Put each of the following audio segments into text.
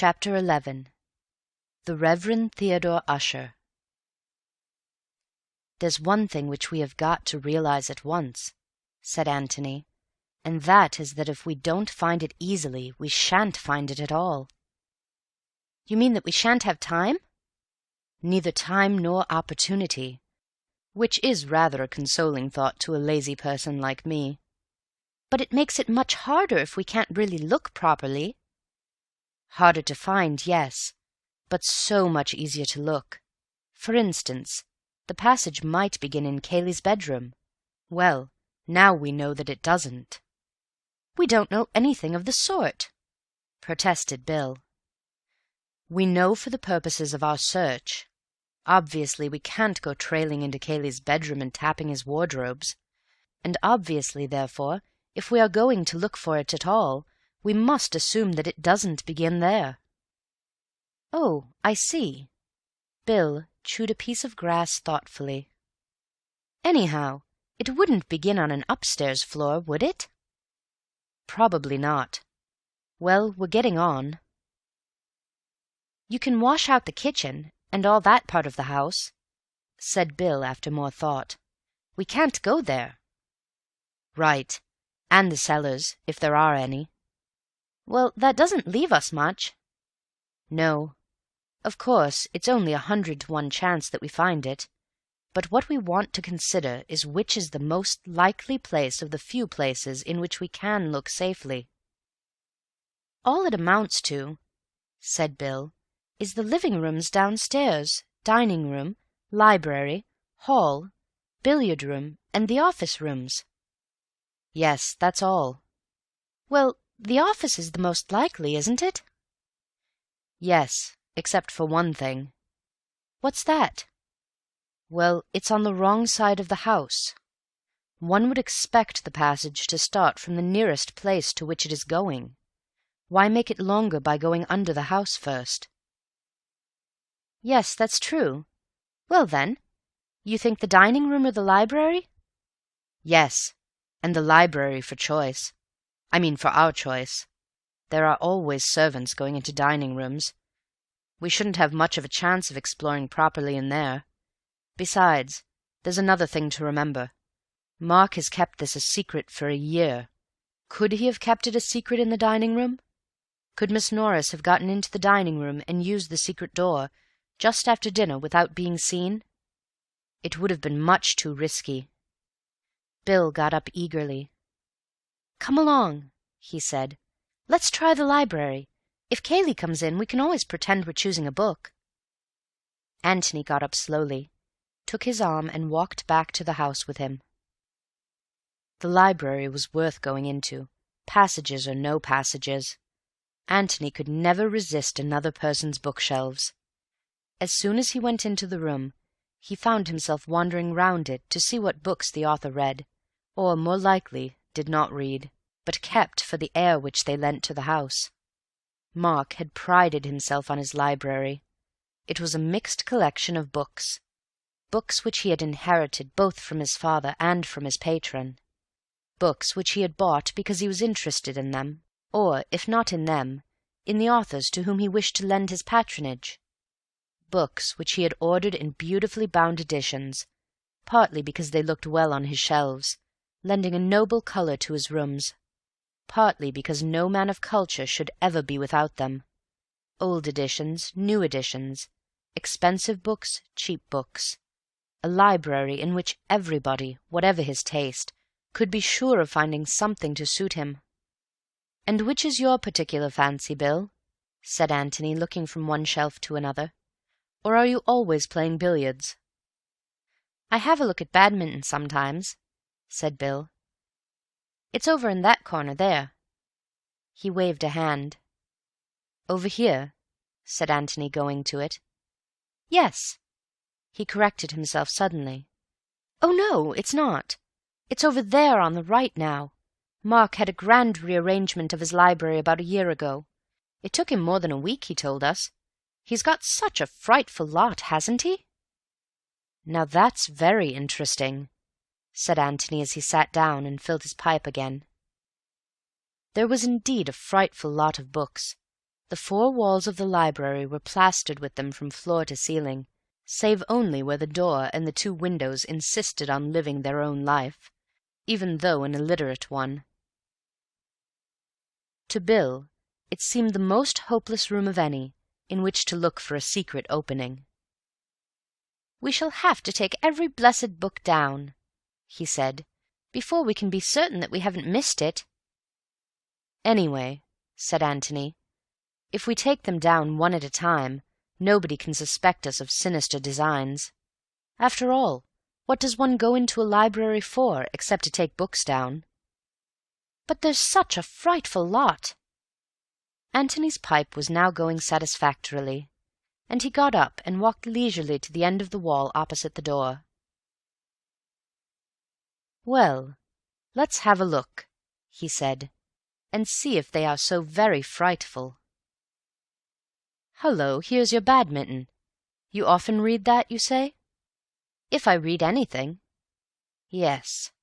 Chapter 11. The Reverend Theodore Ussher. "There's one thing which we have got to realize at once," said Antony, "and that is that if we don't find it easily, we shan't find it at all." "You mean that we shan't have time?" "Neither time nor opportunity, which is rather a consoling thought to a lazy person like me." "But it makes it much harder if we can't really look properly." "Harder to find, yes, but so much easier to look. For instance, the passage might begin in Cayley's bedroom. Well, now we know that it doesn't." "We don't know anything of the sort," protested Bill. "We know for the purposes of our search. Obviously we can't go trailing into Cayley's bedroom and tapping his wardrobes, and obviously, therefore, if we are going to look for it at all, we must assume that it doesn't begin there." "Oh, I see." Bill chewed a piece of grass thoughtfully. "Anyhow, it wouldn't begin on an upstairs floor, would it?" "Probably not. Well, we're getting on." "You can wash out the kitchen, and all that part of the house," said Bill after more thought. "We can't go there." "Right, and the cellars, if there are any." "Well, that doesn't leave us much." "No. Of course, it's only 100 to 1 chance that we find it, but what we want to consider is which is the most likely place of the few places in which we can look safely." "All it amounts to," said Bill, "is the living rooms downstairs, dining room, library, hall, billiard room, and the office rooms." "Yes, that's all." "Well, the office is the most likely, isn't it?" "Yes, except for one thing." "What's that?" "Well, it's on the wrong side of the house. One would expect the passage to start from the nearest place to which it is going. Why make it longer by going under the house first?" "Yes, that's true. Well, then, you think the dining room or the library?" "Yes, and the library for choice. I mean for our choice. There are always servants going into dining rooms. We shouldn't have much of a chance of exploring properly in there. Besides, there's another thing to remember. Mark has kept this a secret for a year. Could he have kept it a secret in the dining room? Could Miss Norris have gotten into the dining room and used the secret door just after dinner without being seen? It would have been much too risky." Bill got up eagerly. "Come along," he said. "Let's try the library. If Cayley comes in, we can always pretend we're choosing a book." Antony got up slowly, took his arm, and walked back to the house with him. The library was worth going into, passages or no passages. Antony could never resist another person's bookshelves. As soon as he went into the room, he found himself wandering round it to see what books the author read, or, more likely, did not read, but kept for the air which they lent to the house. Mark had prided himself on his library. It was a mixed collection of books which he had inherited both from his father and from his patron, books which he had bought because he was interested in them, or, if not in them, in the authors to whom he wished to lend his patronage, books which he had ordered in beautifully bound editions, partly because they looked well on his shelves, lending a noble colour to his rooms, partly because no man of culture should ever be without them. Old editions, new editions, expensive books, cheap books. A library in which everybody, whatever his taste, could be sure of finding something to suit him. "And which is your particular fancy, Bill?" said Antony, looking from one shelf to another. "Or are you always playing billiards?" "I have a look at badminton sometimes," said Bill. "It's over in that corner there." He waved a hand. "Over here?" said Antony, going to it. "Yes." He corrected himself suddenly. "Oh, no, it's not. It's over there on the right now. Mark had a grand rearrangement of his library about a year ago. It took him more than a week, he told us. He's got such a frightful lot, hasn't he?" "Now that's very interesting," said Antony as he sat down and filled his pipe again. There was indeed a frightful lot of books, The four walls of the library were plastered with them from floor to ceiling, save only where the door and the two windows insisted on living their own life, even though an illiterate one. To Bill, it seemed the most hopeless room of any in which to look for a secret opening. "We shall have to take every blessed book down," he said, "before we can be certain that we haven't missed it." "Anyway," said Antony, "if we take them down one at a time, nobody can suspect us of sinister designs. After all, what does one go into a library for, except to take books down?" "But there's such a frightful lot." Antony's pipe was now going satisfactorily, and he got up and walked leisurely to the end of the wall opposite the door. "Well, let's have a look," he said, "and see if they are so very frightful. Hullo, here's your badminton. You often read that, you say?" "If I read anything." "Yes."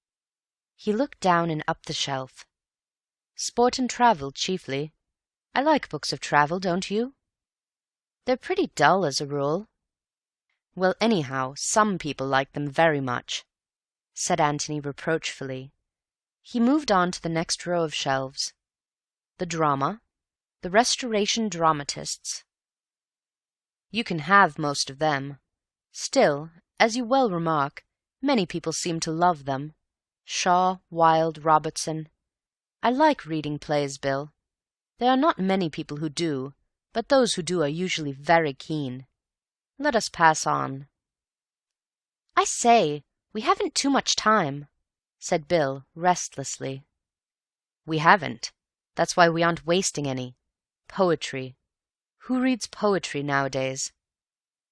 He looked down and up the shelf. "Sport and travel, chiefly. I like books of travel, don't you?" "They're pretty dull as a rule." "Well, anyhow, some people like them very much," said Antony reproachfully. He moved on to the next row of shelves. "The drama, the Restoration dramatists. You can have most of them. Still, as you well remark, many people seem to love them. Shaw, Wilde, Robertson. I like reading plays, Bill. There are not many people who do, but those who do are usually very keen. Let us pass on." "I say, we haven't too much time," said Bill restlessly. "We haven't. That's why we aren't wasting any. Poetry. Who reads poetry nowadays?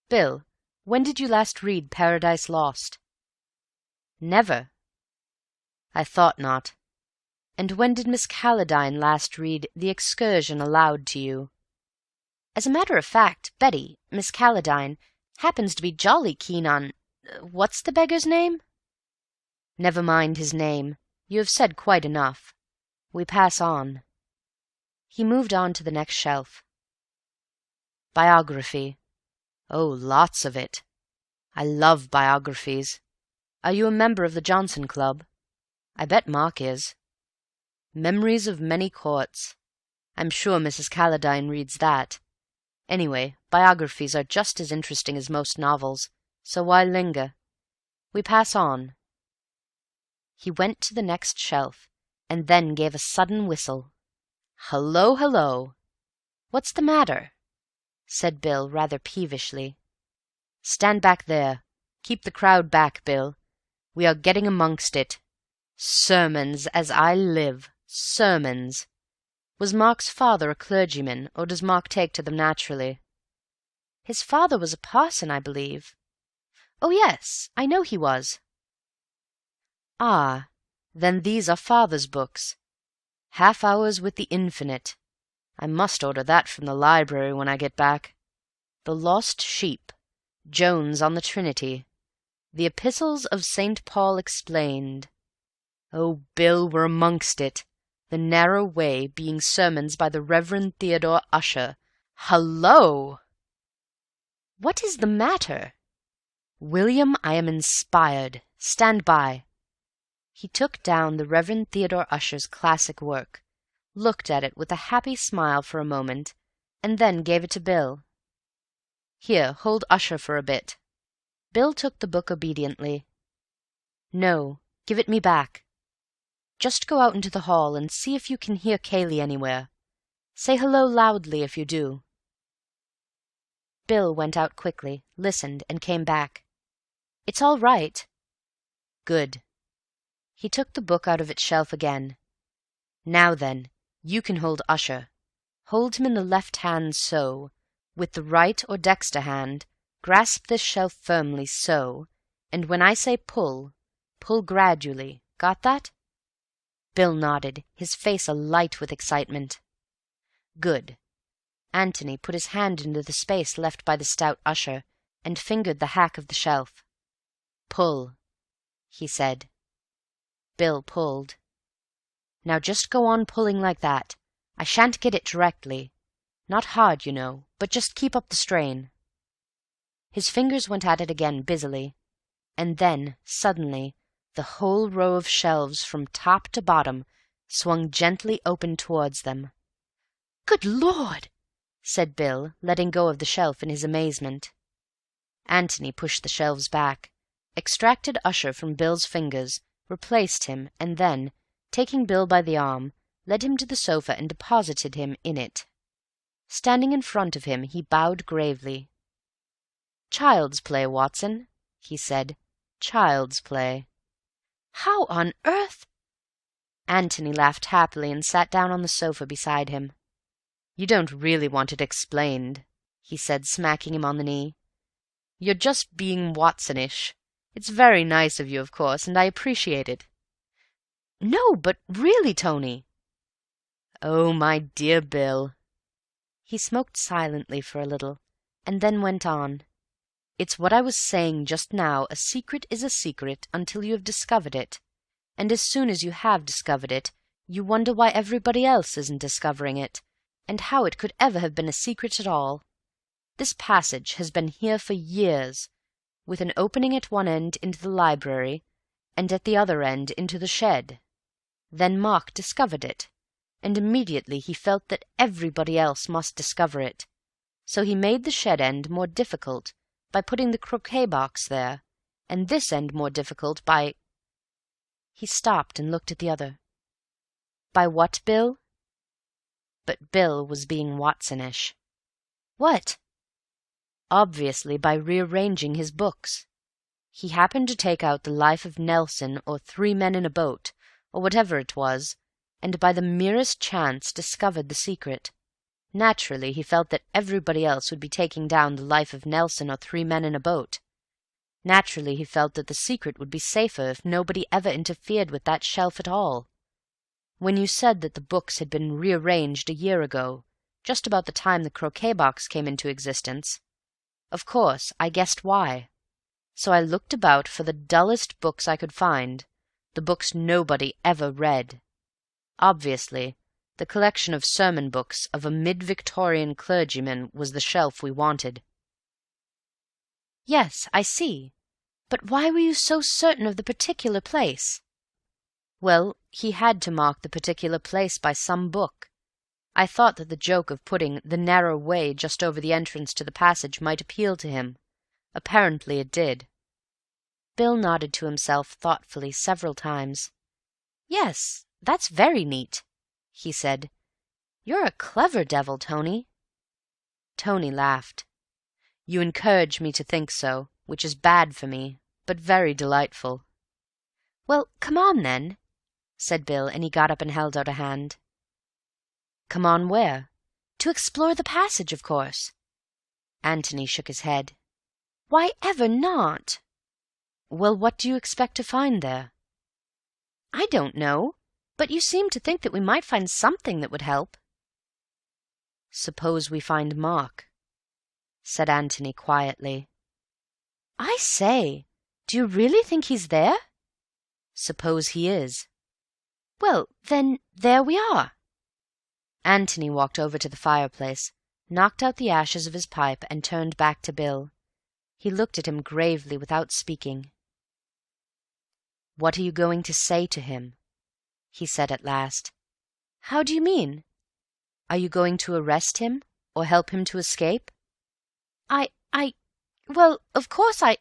Bill, when did you last read Paradise Lost?" "Never." "I thought not. And when did Miss Calladine last read The Excursion aloud to you?" "As a matter of fact, Betty, Miss Calladine, happens to be jolly keen on... what's the beggar's name?" "Never mind his name. You have said quite enough. We pass on." He moved on to the next shelf. "Biography. Oh, lots of it. I love biographies. Are you a member of the Johnson Club? I bet Mark is. Memories of Many Courts. I'm sure Mrs. Calladine reads that. Anyway, biographies are just as interesting as most novels, so why linger? We pass on." He went to the next shelf, and then gave a sudden whistle. "Hullo, hullo!" "What's the matter?" said Bill rather peevishly. "Stand back there. Keep the crowd back, Bill. We are getting amongst it. Sermons, as I live. Sermons. Was Mark's father a clergyman, or does Mark take to them naturally?" "His father was a parson, I believe." "Oh, yes, I know he was." "Ah, then these are father's books. Half Hours with the Infinite. I must order that from the library when I get back. The Lost Sheep. Jones on the Trinity. The Epistles of St. Paul Explained. Oh, Bill, we're amongst it. The Narrow Way, being sermons by the Reverend Theodore Usher. Hullo!" "What is the matter?" "William, I am inspired. Stand by." He took down the Reverend Theodore Usher's classic work, looked at it with a happy smile for a moment, and then gave it to Bill. "Here, hold Usher for a bit." Bill took the book obediently. "No, give it me back. Just go out into the hall and see if you can hear Cayley anywhere. Say hello loudly if you do." Bill went out quickly, listened, and came back. "It's all right." "Good." He took the book out of its shelf again. "Now then, you can hold Usher. Hold him in the left hand so. With the right or dexter hand, grasp this shelf firmly so, and when I say pull, pull gradually. Got that?" Bill nodded, his face alight with excitement. "Good." Antony put his hand into the space left by the stout Usher, and fingered the hack of the shelf. "Pull," he said. Bill pulled. "Now just go on pulling like that. I shan't get it directly. Not hard, you know, but just keep up the strain." His fingers went at it again busily, and then, suddenly, the whole row of shelves from top to bottom swung gently open towards them. "Good Lord!" said Bill, letting go of the shelf in his amazement. Antony pushed the shelves back, extracted Usher from Bill's fingers, replaced him, and then, taking Bill by the arm, led him to the sofa and deposited him in it. Standing in front of him, he bowed gravely. "Child's play, Watson," he said. "Child's play." "How on earth—" Antony laughed happily and sat down on the sofa beside him. "You don't really want it explained," he said, smacking him on the knee. "You're just being Watsonish. It's very nice of you, of course, and I appreciate it." "No, but really, Tony—" "Oh, my dear Bill." He smoked silently for a little, and then went on. "It's what I was saying just now. A secret is a secret until you have discovered it, and as soon as you have discovered it, you wonder why everybody else isn't discovering it, and how it could ever have been a secret at all. This passage has been here for years, with an opening at one end into the library, and at the other end into the shed. Then Mark discovered it, and immediately he felt that everybody else must discover it, so he made the shed end more difficult by putting the croquet box there, and this end more difficult by—" He stopped and looked at the other. "By what, Bill?" But Bill was being Watsonish. "What?" "Obviously by rearranging his books. He happened to take out the Life of Nelson, or Three Men in a Boat, or whatever it was, and by the merest chance discovered the secret. Naturally, he felt that everybody else would be taking down the Life of Nelson or Three Men in a Boat. Naturally, he felt that the secret would be safer if nobody ever interfered with that shelf at all. When you said that the books had been rearranged a year ago, just about the time the croquet box came into existence, of course I guessed why. So I looked about for the dullest books I could find, the books nobody ever read. Obviously, the collection of sermon books of a mid-Victorian clergyman was the shelf we wanted." "Yes, I see. But why were you so certain of the particular place?" "Well, he had to mark the particular place by some book. I thought that the joke of putting the narrow way just over the entrance to the passage might appeal to him. Apparently it did." Bill nodded to himself thoughtfully several times. "Yes, that's very neat," he said. "You're a clever devil, Tony." Tony laughed. "You encourage me to think so, which is bad for me, but very delightful." "Well, come on, then," said Bill, and he got up and held out a hand. "Come on where?" "To explore the passage, of course." Antony shook his head. "Why ever not?" "Well, what do you expect to find there?" "I don't know, but you seem to think that we might find something that would help." "Suppose we find Mark," said Antony quietly. "I say, do you really think he's there?" "Suppose he is." "Well, then, there we are." Antony walked over to the fireplace, knocked out the ashes of his pipe, and turned back to Bill. He looked at him gravely without speaking. "What are you going to say to him?" he said at last. "How do you mean?" "Are you going to arrest him, or help him to escape?" Well, of course I—"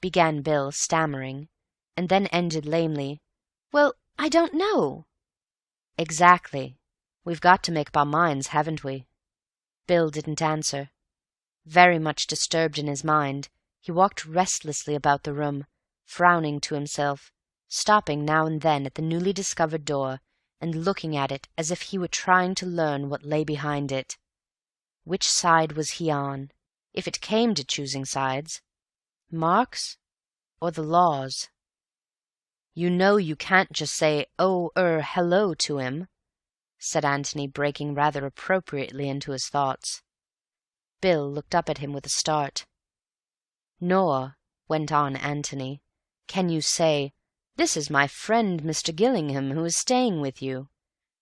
began Bill, stammering, and then ended lamely. "Well, I don't know." "Exactly. We've got to make up our minds, haven't we?" Bill didn't answer. Very much disturbed in his mind, he walked restlessly about the room, frowning to himself, stopping now and then at the newly discovered door, and looking at it as if he were trying to learn what lay behind it. Which side was he on, if it came to choosing sides? Mark's or the law's? "You know you can't just say, hello to him," said Antony, breaking rather appropriately into his thoughts. Bill looked up at him with a start. "Nor," went on Antony, "can you say, 'This is my friend Mr. Gillingham, who is staying with you.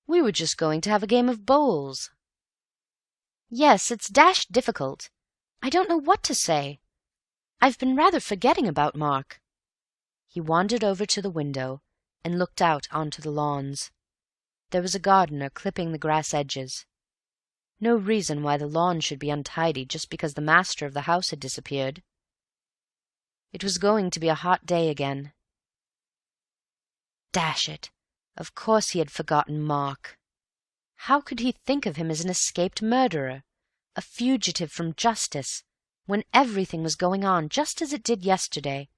We were just going to have a game of bowls. Yes, it's dashed difficult. I don't know what to say. I've been rather forgetting about Mark." He wandered over to the window and looked out onto the lawns. There was a gardener clipping the grass edges. No reason why the lawn should be untidy just because the master of the house had disappeared. It was going to be a hot day again. Dash it! Of course he had forgotten Mark. How could he think of him as an escaped murderer, a fugitive from justice, when everything was going on just as it did yesterday,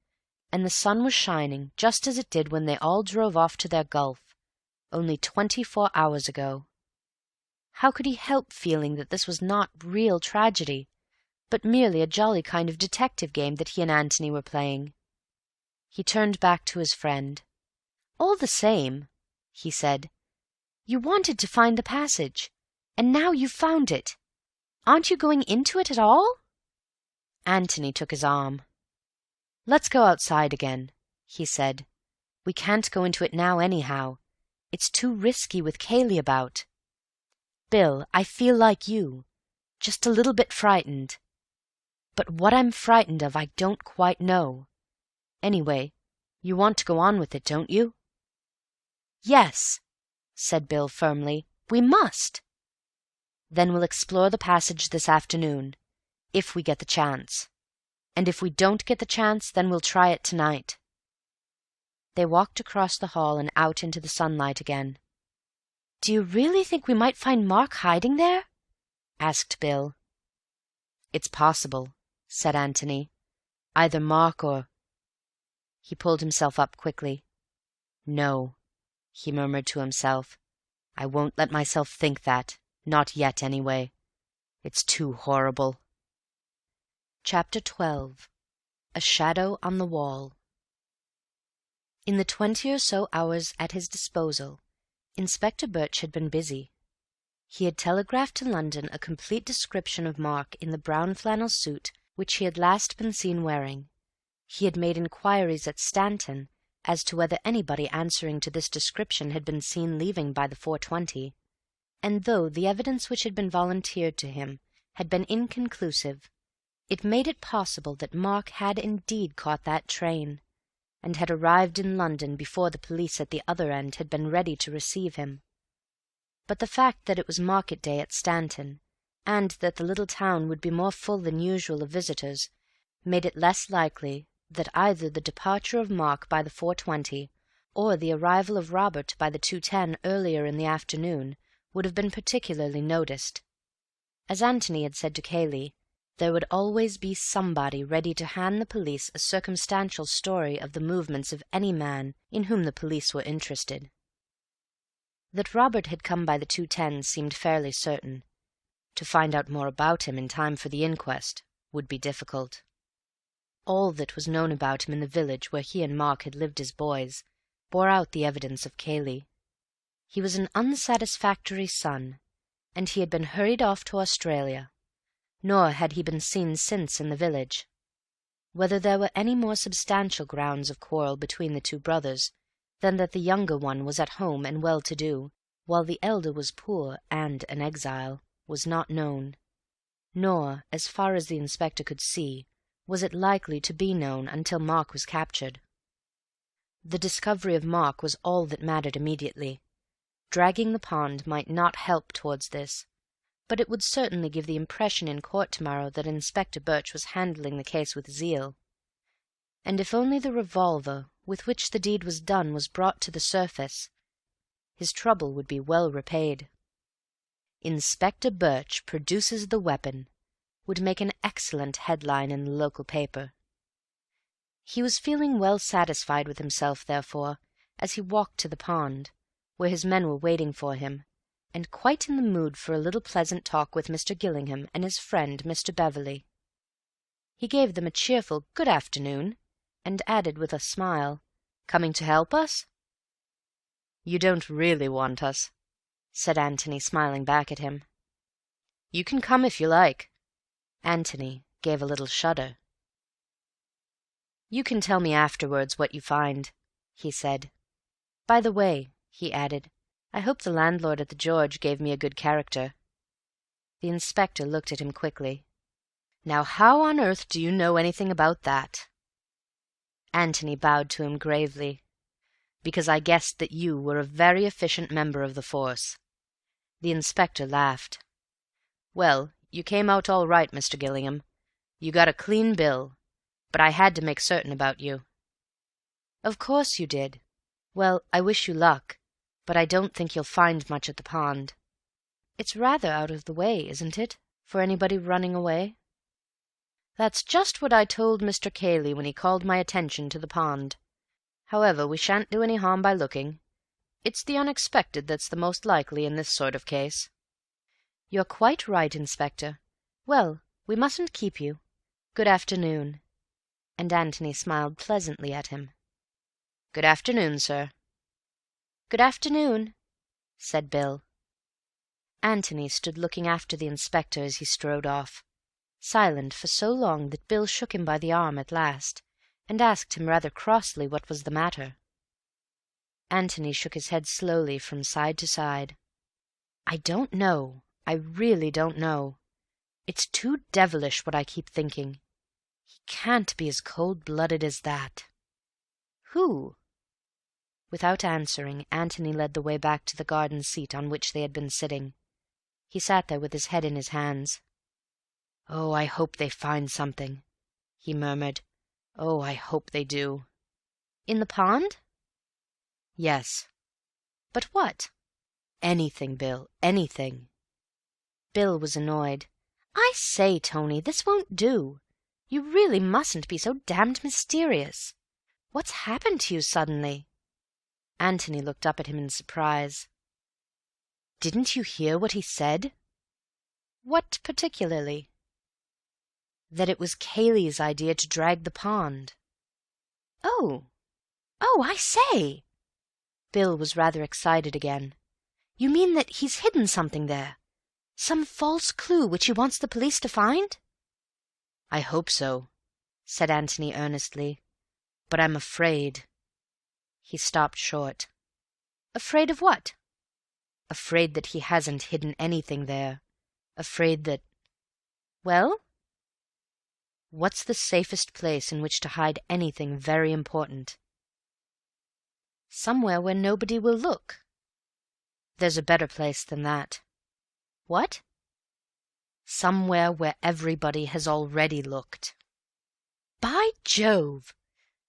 and the sun was shining just as it did when they all drove off to their golf, only 24 hours ago? How could he help feeling that this was not real tragedy, but merely a jolly kind of detective game that he and Antony were playing? He turned back to his friend. "All the same," he said, "you wanted to find the passage, and now you've found it. Aren't you going into it at all?" Antony took his arm. "Let's go outside again," he said. "We can't go into it now anyhow. It's too risky with Cayley about. Bill, I feel like you, just a little bit frightened. But what I'm frightened of I don't quite know. Anyway, you want to go on with it, don't you?" "Yes," said Bill firmly. "We must." "Then we'll explore the passage this afternoon, if we get the chance. And if we don't get the chance, then we'll try it tonight." They walked across the hall and out into the sunlight again. "Do you really think we might find Mark hiding there?" asked Bill. "It's possible," said Antony. "Either Mark or—" He pulled himself up quickly. "No," he murmured to himself. "I won't let myself think that, not yet anyway. It's too horrible." Chapter 12. A Shadow on the Wall. In the 20 or so hours at his disposal, Inspector Birch had been busy. He had telegraphed to London a complete description of Mark in the brown flannel suit which he had last been seen wearing. He had made inquiries at Stanton as to whether anybody answering to this description had been seen leaving by the 4:20, and though the evidence which had been volunteered to him had been inconclusive, it made it possible that Mark had indeed caught that train, and had arrived in London before the police at the other end had been ready to receive him. But the fact that it was market day at Stanton, and that the little town would be more full than usual of visitors, made it less likely that either the departure of Mark by the 4:20 or the arrival of Robert by the 2:10 earlier in the afternoon would have been particularly noticed. As Antony had said to Cayley, there would always be somebody ready to hand the police a circumstantial story of the movements of any man in whom the police were interested. That Robert had come by the 2:10 seemed fairly certain. To find out more about him in time for the inquest would be difficult. All that was known about him in the village where he and Mark had lived as boys bore out the evidence of Cayley. He was an unsatisfactory son, and he had been hurried off to Australia, nor had he been seen since in the village. Whether there were any more substantial grounds of quarrel between the two brothers than that the younger one was at home and well-to-do, while the elder was poor and an exile, was not known, nor, as far as the inspector could see, was it likely to be known until Mark was captured. The discovery of Mark was all that mattered immediately. Dragging the pond might not help towards this, but it would certainly give the impression in court tomorrow that Inspector Birch was handling the case with zeal. And if only the revolver with which the deed was done was brought to the surface, his trouble would be well repaid. "Inspector Birch produces the weapon," would make an excellent headline in the local paper. He was feeling well satisfied with himself, therefore, as he walked to the pond, where his men were waiting for him, and quite in the mood for a little pleasant talk with Mr. Gillingham and his friend Mr. Beverley. He gave them a cheerful "good afternoon," and added with a smile, "Coming to help us?" "You don't really want us," said Antony, smiling back at him. "You can come if you like." Antony gave a little shudder. "You can tell me afterwards what you find," he said. "By the way," he added, "I hope the landlord at the George gave me a good character." The inspector looked at him quickly. "Now how on earth do you know anything about that?" Antony bowed to him gravely. "Because I guessed that you were a very efficient member of the force." The inspector laughed. "Well, you came out all right, Mr. Gillingham. You got a clean bill, but I had to make certain about you." "Of course you did. Well, I wish you luck, but I don't think you'll find much at the pond. It's rather out of the way, isn't it, for anybody running away?" "That's just what I told Mr. Cayley when he called my attention to the pond. However, we shan't do any harm by looking. It's the unexpected that's the most likely in this sort of case." "You're quite right, Inspector. Well, we mustn't keep you. Good afternoon." And Antony smiled pleasantly at him. "Good afternoon, sir." "Good afternoon," said Bill. Antony stood looking after the inspector as he strode off, silent for so long that Bill shook him by the arm at last, and asked him rather crossly what was the matter. Antony shook his head slowly from side to side. "I don't know. I really don't know. It's too devilish what I keep thinking. He can't be as cold-blooded as that." "Who?" Without answering, Antony led the way back to the garden seat on which they had been sitting. He sat there with his head in his hands. "Oh, I hope they find something," he murmured. "Oh, I hope they do." "In the pond?" "Yes." "But what?" "Anything, Bill, anything." Bill was annoyed. "I say, Tony, this won't do. You really mustn't be so damned mysterious. What's happened to you suddenly?" Antony looked up at him in surprise. "Didn't you hear what he said?" "What particularly?" "That it was Cayley's idea to drag the pond." "Oh! Oh, I say!" Bill was rather excited again. "You mean that he's hidden something there? Some false clue which he wants the police to find?" "I hope so," said Antony earnestly. "But I'm afraid—" He stopped short. "Afraid of what?" "Afraid that he hasn't hidden anything there. Afraid that—" "Well?" "What's the safest place in which to hide anything very important?" "Somewhere where nobody will look." "There's a better place than that." "What?" "Somewhere where everybody has already looked." "By Jove!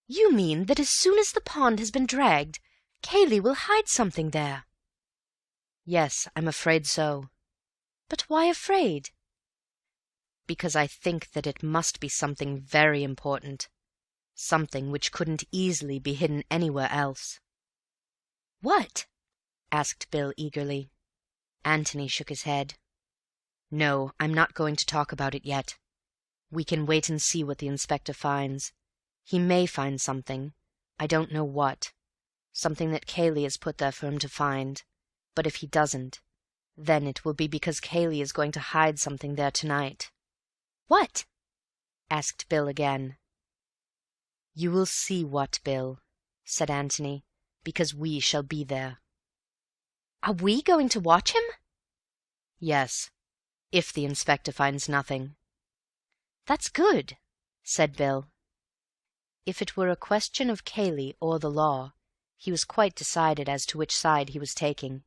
You mean that as soon as the pond has been dragged, Cayley will hide something there?" "Yes, I'm afraid so." "But why afraid?" "Because I think that it must be something very important, something which couldn't easily be hidden anywhere else." "What?" asked Bill eagerly. Antony shook his head. "No, I'm not going to talk about it yet. We can wait and see what the inspector finds. He may find something. I don't know what. Something that Cayley has put there for him to find. But if he doesn't, then it will be because Cayley is going to hide something there tonight." "What?" asked Bill again. "You will see what, Bill," said Antony, "because we shall be there." "Are we going to watch him?" "Yes, if the inspector finds nothing." "That's good," said Bill. If it were a question of Cayley or the law, he was quite decided as to which side he was taking.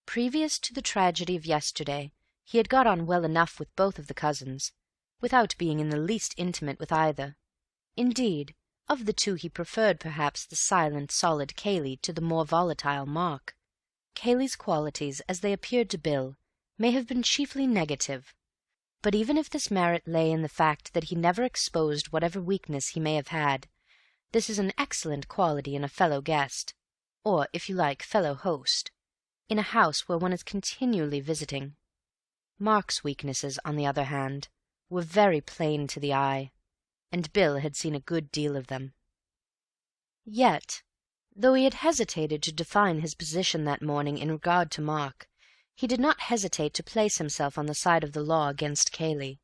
Previous to the tragedy of yesterday, he had got on well enough with both of the cousins, without being in the least intimate with either. Indeed, of the two he preferred perhaps the silent, solid Cayley to the more volatile Mark. Cayley's qualities, as they appeared to Bill, may have been chiefly negative, but even if this merit lay in the fact that he never exposed whatever weakness he may have had, this is an excellent quality in a fellow guest, or, if you like, fellow host, in a house where one is continually visiting. Mark's weaknesses, on the other hand, were very plain to the eye, and Bill had seen a good deal of them. Yet, though he had hesitated to define his position that morning in regard to Mark, he did not hesitate to place himself on the side of the law against Cayley.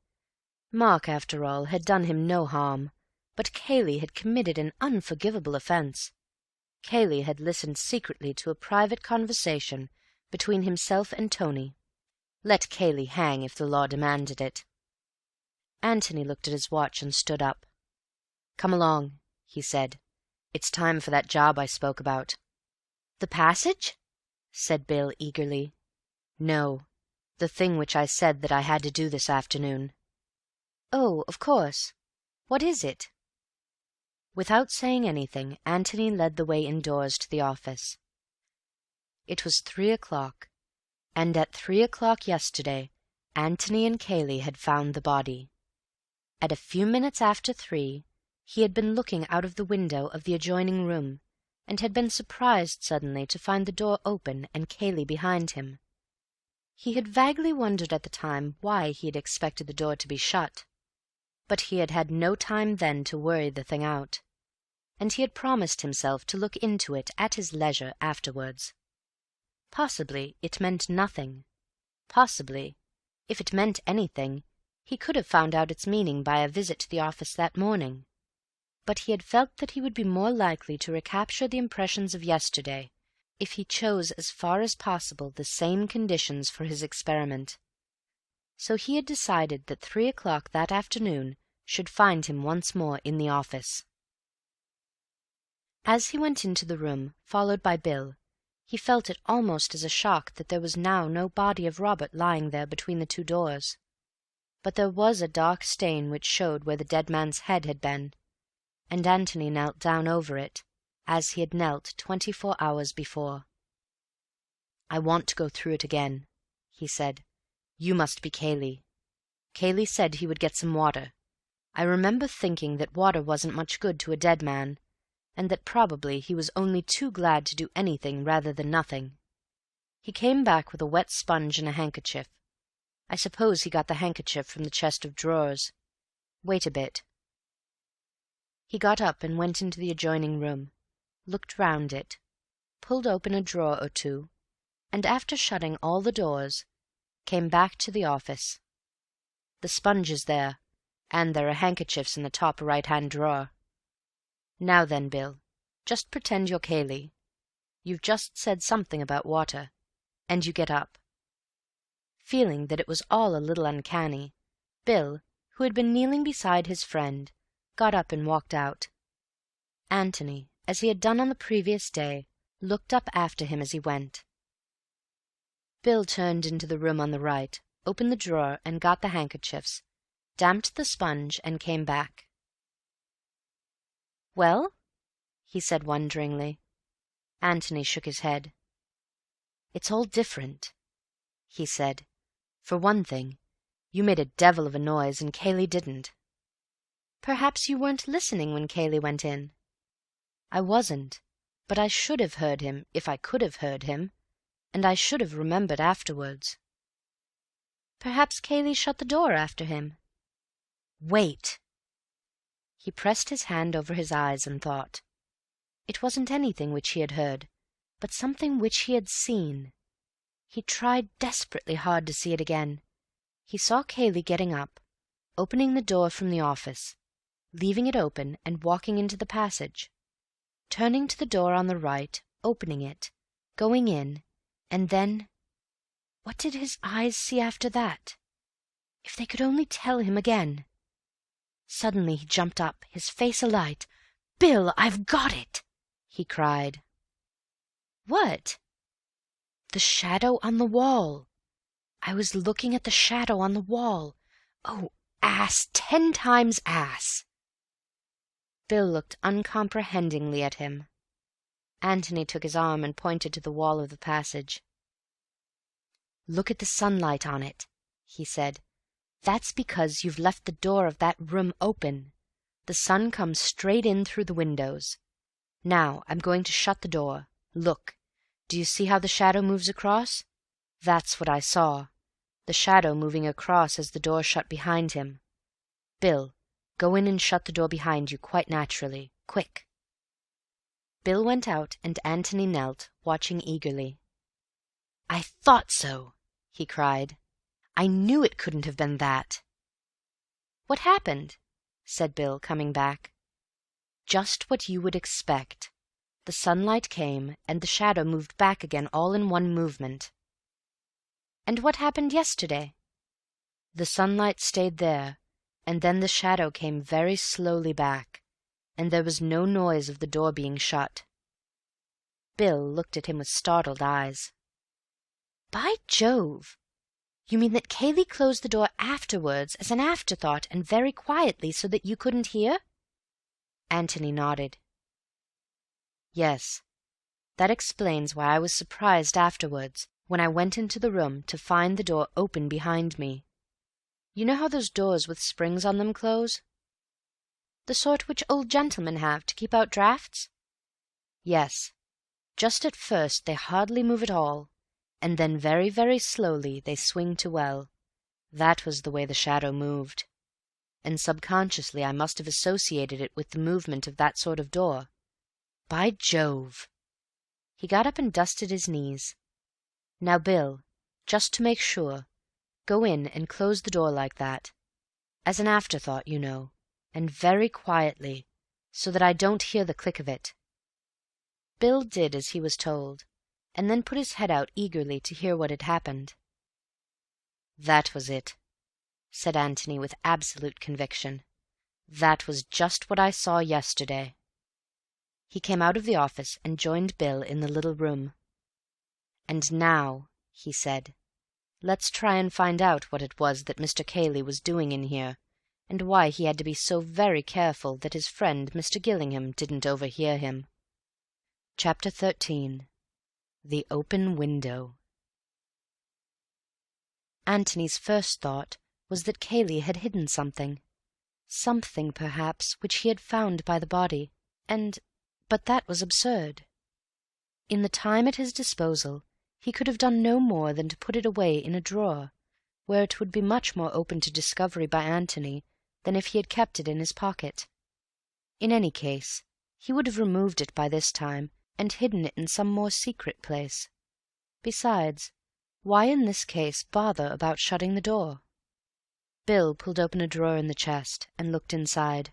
Mark, after all, had done him no harm, but Cayley had committed an unforgivable offence. Cayley had listened secretly to a private conversation between himself and Tony. Let Cayley hang if the law demanded it. Antony looked at his watch and stood up. "Come along," he said. "It's time for that job I spoke about." "The passage?" said Bill eagerly. "No, the thing which I said that I had to do this afternoon." "Oh, of course. What is it?" Without saying anything, Antony led the way indoors to the office. It was 3 o'clock, and at 3 o'clock yesterday Antony and Cayley had found the body. At a few minutes after 3, he had been looking out of the window of the adjoining room, and had been surprised suddenly to find the door open and Cayley behind him. He had vaguely wondered at the time why he had expected the door to be shut, but he had had no time then to worry the thing out, and he had promised himself to look into it at his leisure afterwards. Possibly it meant nothing. Possibly, if it meant anything, he could have found out its meaning by a visit to the office that morning. But he had felt that he would be more likely to recapture the impressions of yesterday if he chose as far as possible the same conditions for his experiment. So he had decided that 3 o'clock that afternoon should find him once more in the office. As he went into the room, followed by Bill, he felt it almost as a shock that there was now no body of Robert lying there between the 2 doors. But there was a dark stain which showed where the dead man's head had been, and Antony knelt down over it, as he had knelt 24 hours before. "I want to go through it again," he said. "You must be Cayley. Cayley said he would get some water. I remember thinking that water wasn't much good to a dead man, and that probably he was only too glad to do anything rather than nothing. He came back with a wet sponge and a handkerchief. I suppose he got the handkerchief from the chest of drawers. Wait a bit." He got up and went into the adjoining room, looked round it, pulled open a drawer or two, and after shutting all the doors, came back to the office. "The sponge is there, and there are handkerchiefs in the top right-hand drawer. Now then, Bill, just pretend you're Cayley. You've just said something about water, and you get up." Feeling that it was all a little uncanny, Bill, who had been kneeling beside his friend, got up and walked out. Antony, as he had done on the previous day, looked up after him as he went. Bill turned into the room on the right, opened the drawer and got the handkerchiefs, damped the sponge, and came back. "Well?" he said wonderingly. Antony shook his head. "It's all different," he said. "For one thing, you made a devil of a noise and Cayley didn't." "Perhaps you weren't listening when Cayley went in." "I wasn't, but I should have heard him if I could have heard him, and I should have remembered afterwards." "Perhaps Cayley shut the door after him." "Wait!" He pressed his hand over his eyes and thought. It wasn't anything which he had heard, but something which he had seen. He tried desperately hard to see it again. He saw Cayley getting up, opening the door from the office, leaving it open and walking into the passage, turning to the door on the right, opening it, going in, and then... What did his eyes see after that? If they could only tell him again. Suddenly he jumped up, his face alight. "Bill, I've got it!" he cried. "What?" "The shadow on the wall. I was looking at the shadow on the wall. Oh, ass, 10 times ass!" Bill looked uncomprehendingly at him. Antony took his arm and pointed to the wall of the passage. "Look at the sunlight on it," he said. "That's because you've left the door of that room open. The sun comes straight in through the windows. Now I'm going to shut the door. Look. Do you see how the shadow moves across? That's what I saw. The shadow moving across as the door shut behind him. Bill, go in and shut the door behind you quite naturally. Quick." Bill went out, and Antony knelt, watching eagerly. "I thought so!" he cried. "I knew it couldn't have been that." "What happened?" said Bill, coming back. "Just what you would expect. The sunlight came, and the shadow moved back again all in one movement." And what happened yesterday?" The sunlight stayed there, and then the shadow came very slowly back, and there was no noise of the door being shut. Bill looked at him with startled eyes. "By Jove! You mean that Cayley closed the door afterwards, as an afterthought, and very quietly, so that you couldn't hear?" Antony nodded. "Yes. That explains why I was surprised afterwards, when I went into the room, to find the door open behind me. You know how those doors with springs on them close? The sort which old gentlemen have to keep out draughts?" Yes. Just at first they hardly move at all, and then very, very slowly they swing to well. That was the way the shadow moved, and subconsciously I must have associated it with the movement of that sort of door. By Jove!" He got up and dusted his knees. "Now, Bill, just to make sure, go in and close the door like that. As an afterthought, you know, and very quietly, so that I don't hear the click of it." Bill did as he was told, and then put his head out eagerly to hear what had happened. "That was it," said Antony with absolute conviction. "That was just what I saw yesterday." He came out of the office and joined Bill in the little room. "And now," he said, "let's try and find out what it was that Mr. Cayley was doing in here, and why he had to be so very careful that his friend Mr. Gillingham didn't overhear him." Chapter 13. The Open Window. Antony's first thought was that Cayley had hidden something, perhaps, which he had found by the body, but that was absurd. In the time at his disposal, he could have done no more than to put it away in a drawer, where it would be much more open to discovery by Antony than if he had kept it in his pocket. In any case, he would have removed it by this time and hidden it in some more secret place. Besides, why in this case bother about shutting the door? Bill pulled open a drawer in the chest and looked inside.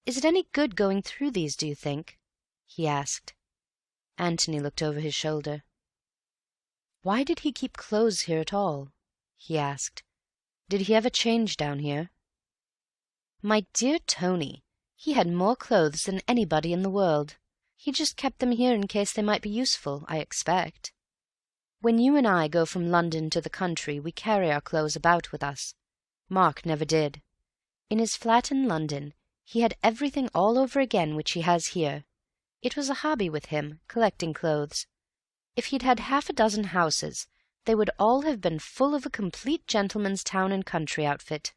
"Is it any good going through these, do you think?" he asked. Antony looked over his shoulder. "Why did he keep clothes here at all?" he asked. "Did he ever change down here?" "My dear Tony, he had more clothes than anybody in the world. He just kept them here in case they might be useful, I expect. When you and I go from London to the country, we carry our clothes about with us. Mark never did. In his flat in London, he had everything all over again which he has here. It was a hobby with him, collecting clothes. If he'd had half a dozen houses, they would all have been full of a complete gentleman's town and country outfit."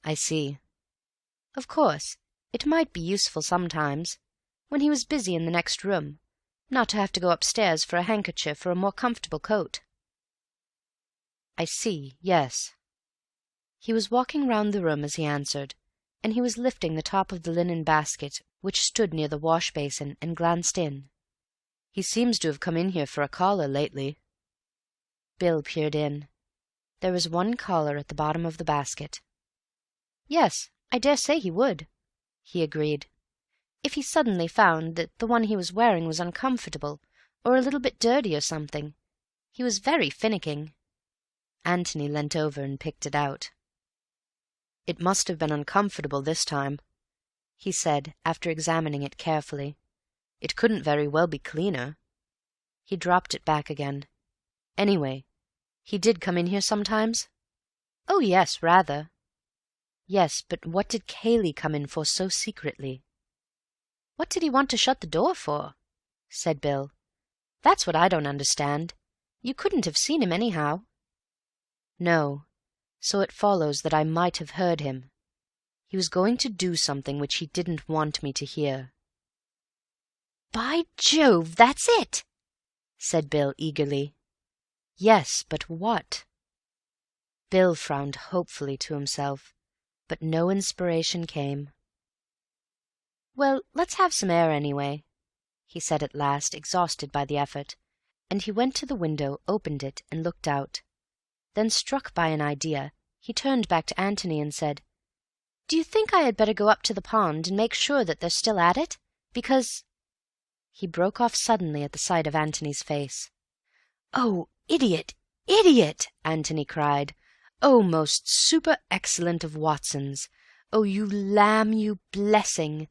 "I see." "Of course, it might be useful sometimes, when he was busy in the next room, not to have to go upstairs for a handkerchief or a more comfortable coat." "I see, yes." He was walking round the room as he answered, and he was lifting the top of the linen basket which stood near the wash-basin, and glanced in. "He seems to have come in here for a collar lately." Bill peered in. There was one collar at the bottom of the basket. "Yes, I dare say he would," he agreed. "If he suddenly found that the one he was wearing was uncomfortable, or a little bit dirty or something. He was very finicking." Antony leant over and picked it out. "It must have been uncomfortable this time," he said, after examining it carefully. "It couldn't very well be cleaner." He dropped it back again. "Anyway, he did come in here sometimes?" "Oh, yes, rather." "Yes, but what did Cayley come in for so secretly?" "What did he want to shut the door for?" said Bill. "That's what I don't understand. You couldn't have seen him anyhow." "No, so it follows that I might have heard him. He was going to do something which he didn't want me to hear." "By Jove, that's it!" said Bill eagerly. "Yes, but what?" Bill frowned hopefully to himself, but no inspiration came. "Well, let's have some air anyway," he said at last, exhausted by the effort, and he went to the window, opened it, and looked out. Then, struck by an idea, he turned back to Antony and said, "Do you think I had better go up to the pond and make sure that they're still at it? Because—" He broke off suddenly at the sight of Antony's face. "Oh, Idiot! Idiot!" Antony cried. "Oh, most super-excellent of Watsons! Oh, you lamb, you blessing!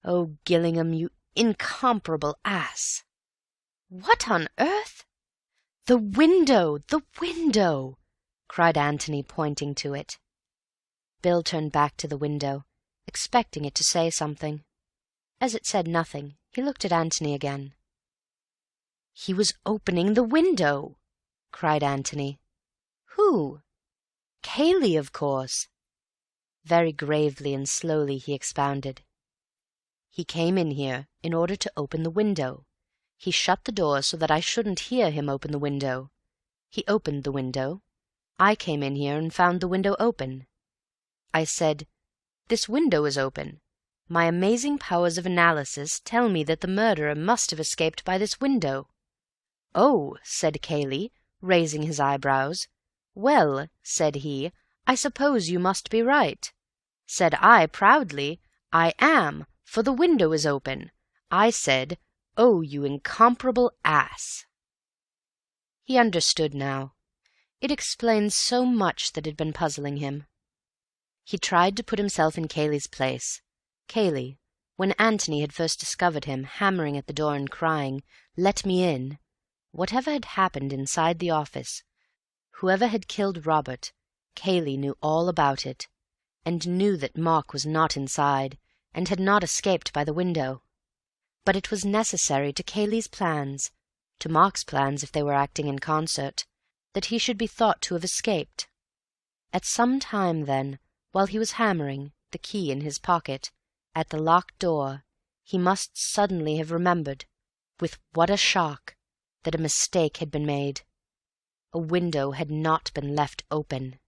Oh, Gillingham, you incomparable ass!" "What on earth—" "The window! The window!" cried Antony, pointing to it. Bill turned back to the window, expecting it to say something. As it said nothing, he looked at Antony again. "He was opening the window!" cried Antony. "Who?" "Cayley, of course." Very gravely and slowly he expounded. "He came in here in order to open the window. He shut the door so that I shouldn't hear him open the window. He opened the window. I came in here and found the window open. I said, 'This window is open. My amazing powers of analysis tell me that the murderer must have escaped by this window.' 'Oh,' said Cayley, raising his eyebrows. 'Well,' said he, 'I suppose you must be right.' Said I proudly, 'I am, for the window is open.' I said, 'Oh, you incomparable ass!'" He understood now. It explained so much that had been puzzling him. He tried to put himself in Cayley's place. Cayley, when Antony had first discovered him, hammering at the door and crying, "Let me in!" Whatever had happened inside the office, whoever had killed Robert, Cayley knew all about it, and knew that Mark was not inside, and had not escaped by the window. But it was necessary to Cayley's plans, to Mark's plans if they were acting in concert, that he should be thought to have escaped. At some time, then, while he was hammering, the key in his pocket, at the locked door, he must suddenly have remembered, with what a shock, that a mistake had been made. A window had not been left open.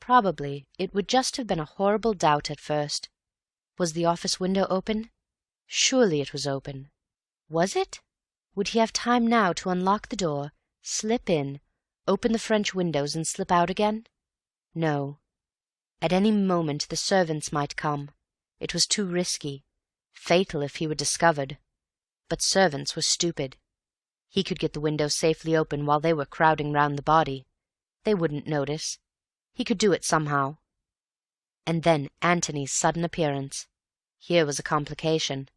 Probably it would just have been a horrible doubt at first. Was the office window open? Surely it was open. Was it? Would he have time now to unlock the door, slip in, open the French windows and slip out again? No. At any moment the servants might come. It was too risky, fatal if he were discovered. But servants were stupid. He could get the window safely open while they were crowding round the body. They wouldn't notice. He could do it somehow. And then Antony's sudden appearance. Here was a complication.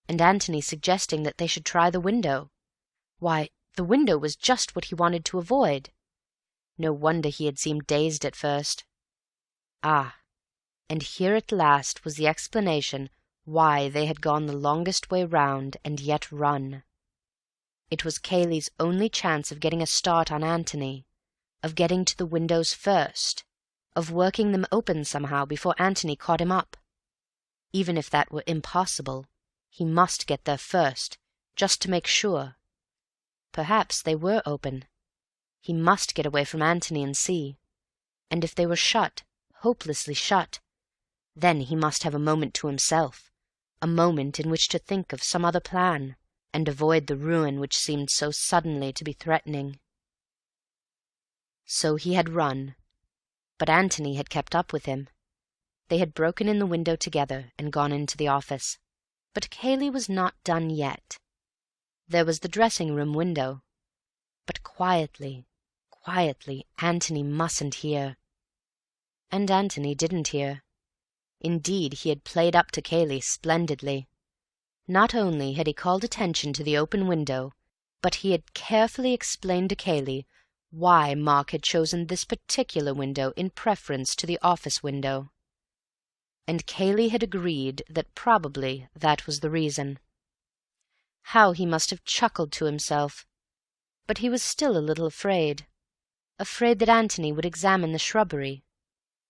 And Antony suggesting that they should try the window. Why, the window was just what he wanted to avoid. No wonder he had seemed dazed at first. Ah, and here at last was the explanation why they had gone the longest way round and yet run. It was Cayley's only chance of getting a start on Antony, of getting to the windows first, of working them open somehow before Antony caught him up. Even if that were impossible, he must get there first, just to make sure. Perhaps they were open. He must get away from Antony and see. And if they were shut, hopelessly shut, then he must have a moment to himself, a moment in which to think of some other plan, and avoid the ruin which seemed so suddenly to be threatening. So he had run, but Antony had kept up with him. They had broken in the window together and gone into the office. But Cayley was not done yet. There was the dressing-room window. But quietly, Antony mustn't hear. And Antony didn't hear. Indeed, he had played up to Cayley splendidly. Not only had he called attention to the open window, but he had carefully explained to Cayley why Mark had chosen this particular window in preference to the office window. And Cayley had agreed that probably that was the reason. How he must have chuckled to himself! But he was still a little afraid that Antony would examine the shrubbery.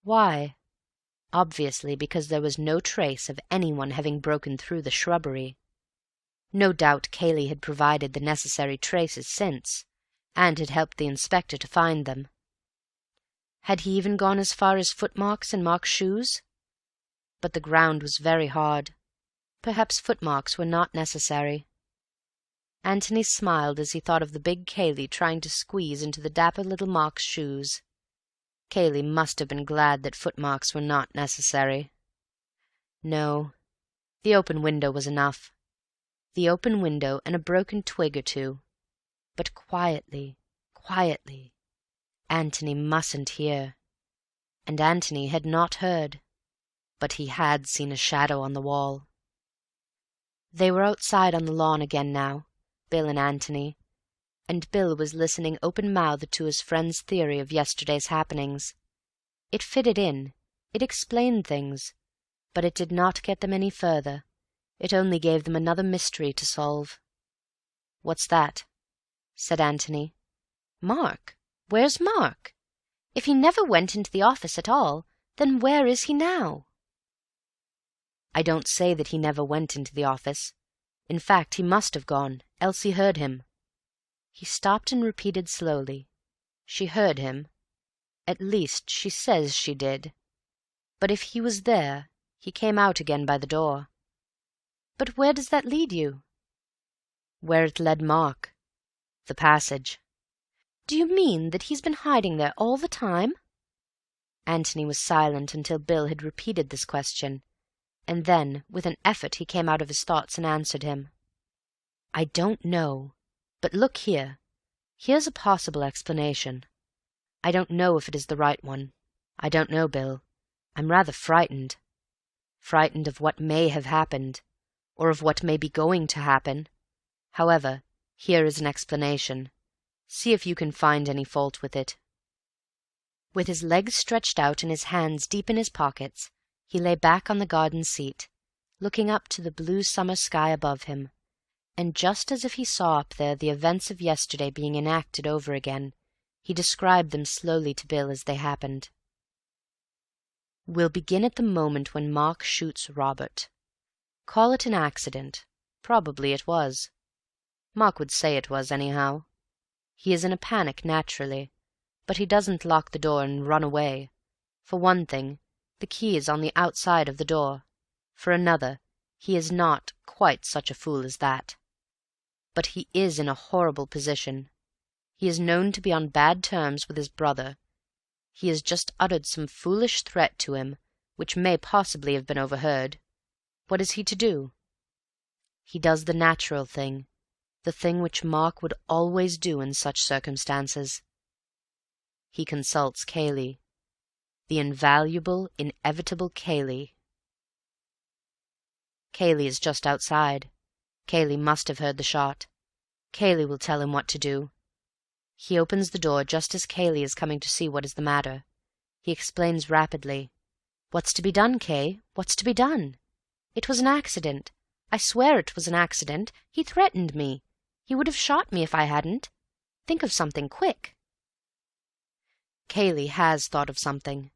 Why? Obviously because there was no trace of anyone having broken through the shrubbery. No doubt Cayley had provided the necessary traces since, and had helped the inspector to find them. Had he even gone as far as footmarks in Mark's shoes? But the ground was very hard. Perhaps footmarks were not necessary. Antony smiled as he thought of the big Cayley trying to squeeze into the dapper little Mark's shoes. Cayley must have been glad that footmarks were not necessary. No, the open window was enough. The open window and a broken twig or two. but quietly, quietly. Antony mustn't hear. And Antony had not heard, but he had seen a shadow on the wall. They were outside on the lawn again now, Bill and Antony, and Bill was listening open-mouthed to his friend's theory of yesterday's happenings. It fitted in, it explained things, but it did not get them any further. It only gave them another mystery to solve. "What's that?" said Antony. "Mark. Where's Mark? If he never went into the office at all, then where is he now?" "I don't say that he never went into the office. In fact, he must have gone. Elsie heard him." He stopped and repeated slowly. "She heard him. At least, she says she did. But if he was there, he came out again by the door." "But where does that lead you?" "Where it led Mark. The passage." "Do you mean that he's been hiding there all the time?" Antony was silent until Bill had repeated this question, and then, with an effort, he came out of his thoughts and answered him. "I don't know. But look here. Here's a possible explanation. I don't know if it is the right one. I don't know, Bill. I'm rather frightened. Frightened of what may have happened, or of what may be going to happen. However, here is an explanation. See if you can find any fault with it." With his legs stretched out and his hands deep in his pockets, he lay back on the garden seat, looking up to the blue summer sky above him, and just as if he saw up there the events of yesterday being enacted over again, he described them slowly to Bill as they happened. "We'll begin at the moment when Mark shoots Robert. Call it an accident. Probably it was. Mark would say it was, anyhow. He is in a panic, naturally, but he doesn't lock the door and run away. For one thing, the key is on the outside of the door. For another, he is not quite such a fool as that. But he is in a horrible position. He is known to be on bad terms with his brother. He has just uttered some foolish threat to him, which may possibly have been overheard. What is he to do? He does the natural thing, the thing which Mark would always do in such circumstances. He consults Cayley, the invaluable, inevitable Cayley. Cayley is just outside. Cayley must have heard the shot. Cayley will tell him what to do. He opens the door just as Cayley is coming to see what is the matter. He explains rapidly. "What's to be done, Kay? What's to be done? It was an accident. I swear it was an accident. He threatened me. He would have shot me if I hadn't. Think of something, quick." Cayley has thought of something.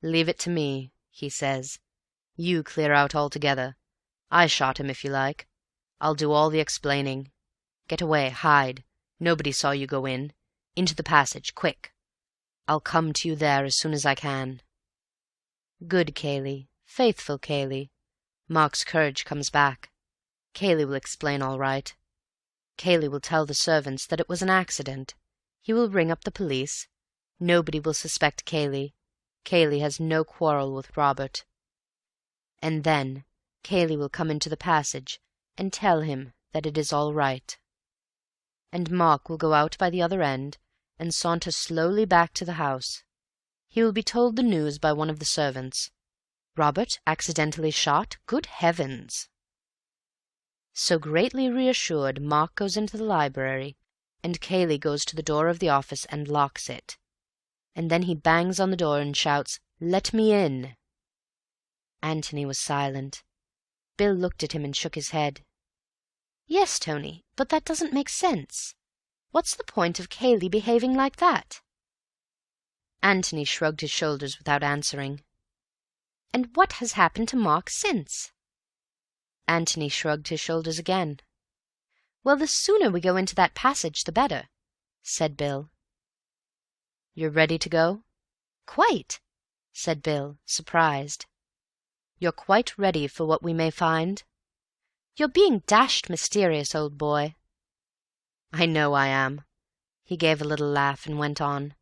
"Leave it to me," he says. "You clear out altogether. I shot him, if you like. I'll do all the explaining. Get away, hide. Nobody saw you go in. Into the passage, quick. I'll come to you there as soon as I can." Good Cayley, faithful Cayley. Mark's courage comes back. Cayley will explain all right. Cayley will tell the servants that it was an accident. He will ring up the police. Nobody will suspect Cayley. Cayley has no quarrel with Robert. And then Cayley will come into the passage and tell him that it is all right. And Mark will go out by the other end and saunter slowly back to the house. He will be told the news by one of the servants. Robert accidentally shot? Good heavens! So greatly reassured, Mark goes into the library, and Cayley goes to the door of the office and locks it. And then he bangs on the door and shouts, "Let me in!" Antony was silent. Bill looked at him and shook his head. "Yes, Tony, but that doesn't make sense. What's the point of Cayley behaving like that?" Antony shrugged his shoulders without answering. "And what has happened to Mark since?" Antony shrugged his shoulders again. "Well, the sooner we go into that passage, the better," said Bill. "You're ready to go?" "Quite," said Bill, surprised. "You're quite ready for what we may find?" "You're being dashed mysterious, old boy." "I know I am." He gave a little laugh and went on.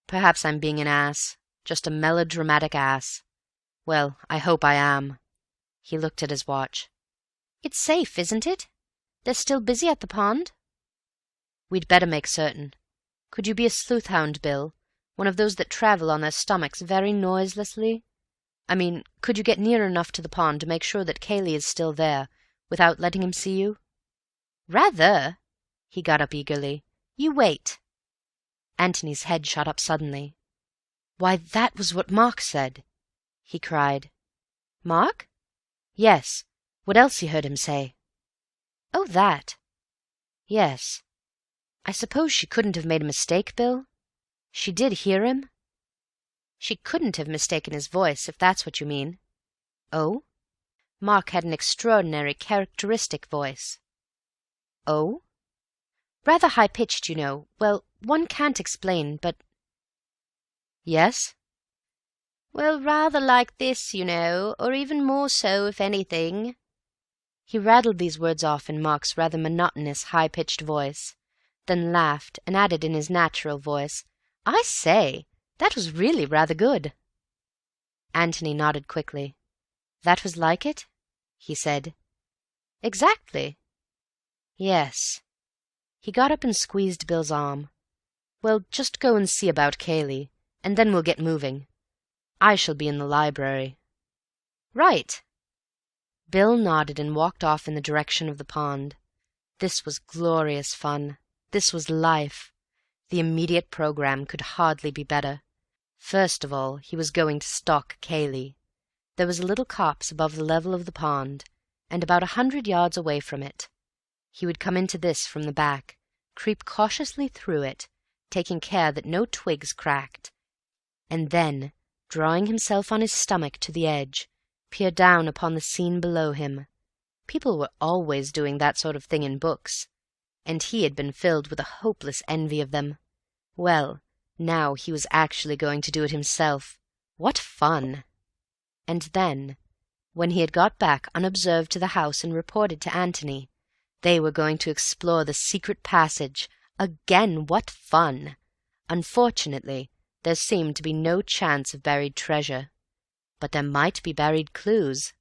"Perhaps I'm being an ass, just a melodramatic ass. Well, I hope I am." He looked at his watch. "It's safe, isn't it? They're still busy at the pond?" We'd better make certain. Could you be a sleuth-hound, Bill? One of those that travel on their stomachs very noiselessly? I mean, could you get near enough to the pond to make sure that Cayley is still there, without letting him see you?" "Rather." He got up eagerly. "You wait." Antony's head shot up suddenly. "Why, that was what Mark said," he cried. "Mark?" "Yes. What else you heard him say?" "Oh, that." "Yes. I suppose she couldn't have made a mistake, Bill? She did hear him?" "She couldn't have mistaken his voice, if that's what you mean." "Oh?" "Mark had an extraordinary, characteristic voice." "Oh?" "Rather high-pitched, you know. Well, one can't explain, but—" "Yes?" "Well, rather like this, you know, or even more so, if anything." He rattled these words off in Mark's rather monotonous, high-pitched voice, then laughed and added in his natural voice, "I say, that was really rather good." Antony nodded quickly. "That was like it?" he said. "Exactly." "Yes." He got up and squeezed Bill's arm. "Well, just go and see about Cayley, and then we'll get moving. I shall be in the library." "Right." Bill nodded and walked off in the direction of the pond. This was glorious fun. This was life. The immediate programme could hardly be better. First of all, he was going to stalk Cayley. There was a little copse above the level of the pond, and about 100 yards away from it. He would come into this from the back, creep cautiously through it, taking care that no twigs cracked, and then, drawing himself on his stomach to the edge, peer down upon the scene below him. People were always doing that sort of thing in books, and he had been filled with a hopeless envy of them. Well, now he was actually going to do it himself. What fun! And then, when he had got back unobserved to the house and reported to Antony, they were going to explore the secret passage. Again, what fun! Unfortunately, there seemed to be no chance of buried treasure. But there might be buried clues.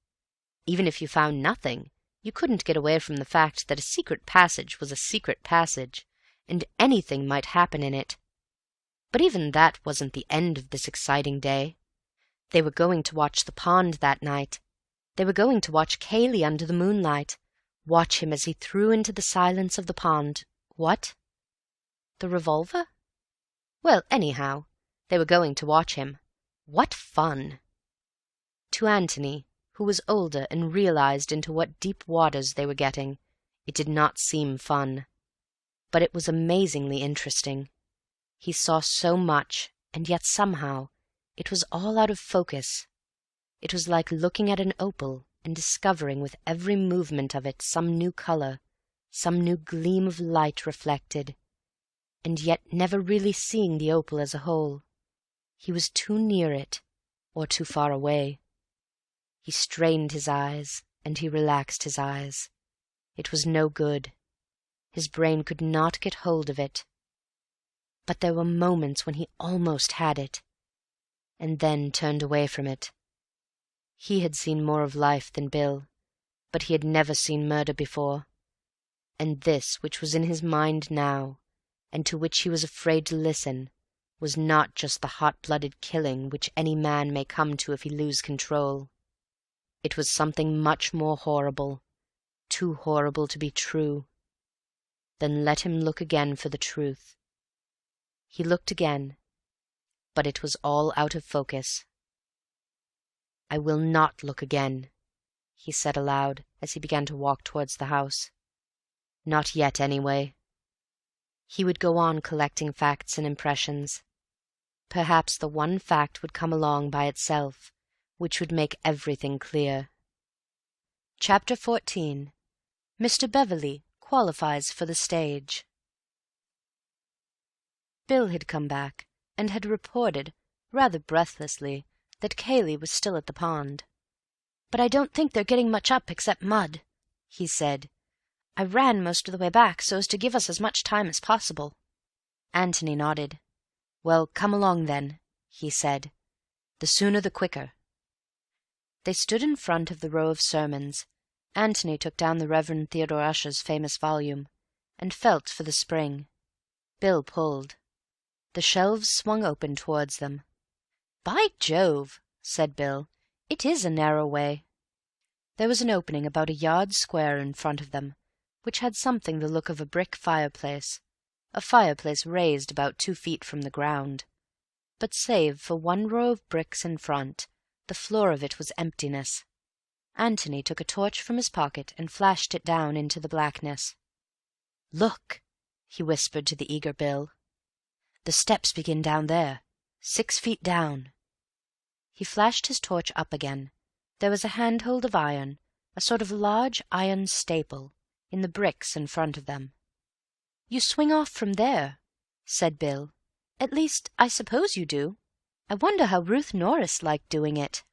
Even if you found nothing, you couldn't get away from the fact that a secret passage was a secret passage, and anything might happen in it. But even that wasn't the end of this exciting day. They were going to watch the pond that night. They were going to watch Cayley under the moonlight, watch him as he threw into the silence of the pond. What? The revolver? Well, anyhow, they were going to watch him. What fun! To Antony, who was older and realized into what deep waters they were getting, it did not seem fun. But it was amazingly interesting. He saw so much, and yet somehow it was all out of focus. It was like looking at an opal and discovering with every movement of it some new color, some new gleam of light reflected, and yet never really seeing the opal as a whole. He was too near it, or too far away. He strained his eyes, and he relaxed his eyes. It was no good. His brain could not get hold of it. But there were moments when he almost had it, and then turned away from it. He had seen more of life than Bill, but he had never seen murder before. And this which was in his mind now, and to which he was afraid to listen, was not just the hot-blooded killing which any man may come to if he lose control. It was something much more horrible, too horrible to be true. Then let him look again for the truth. He looked again, but it was all out of focus. "I will not look again," he said aloud, as he began to walk towards the house. "Not yet, anyway." He would go on collecting facts and impressions. Perhaps the one fact would come along by itself, which would make everything clear. Chapter 14. Mr. Beverley qualifies for the stage. Bill had come back, and had reported, rather breathlessly, that Cayley was still at the pond. "But I don't think they're getting much up except mud," he said. "I ran most of the way back so as to give us as much time as possible." Antony nodded. "Well, come along then," he said. "The sooner the quicker." They stood in front of the row of sermons. Antony took down the Reverend Theodore Ussher's famous volume, and felt for the spring. Bill pulled. The shelves swung open towards them. "By Jove," said Bill, "it is a narrow way." There was an opening about a yard square in front of them, which had something the look of a brick fireplace, a fireplace raised about 2 feet from the ground. But save for one row of bricks in front, the floor of it was emptiness. Antony took a torch from his pocket and flashed it down into the blackness. "Look," he whispered to the eager Bill. "The steps begin down there, 6 feet down." He flashed his torch up again. There was a handhold of iron, a sort of large iron staple, in the bricks in front of them. "You swing off from there," said Bill. "At least, I suppose you do. I wonder how Ruth Norris liked doing it."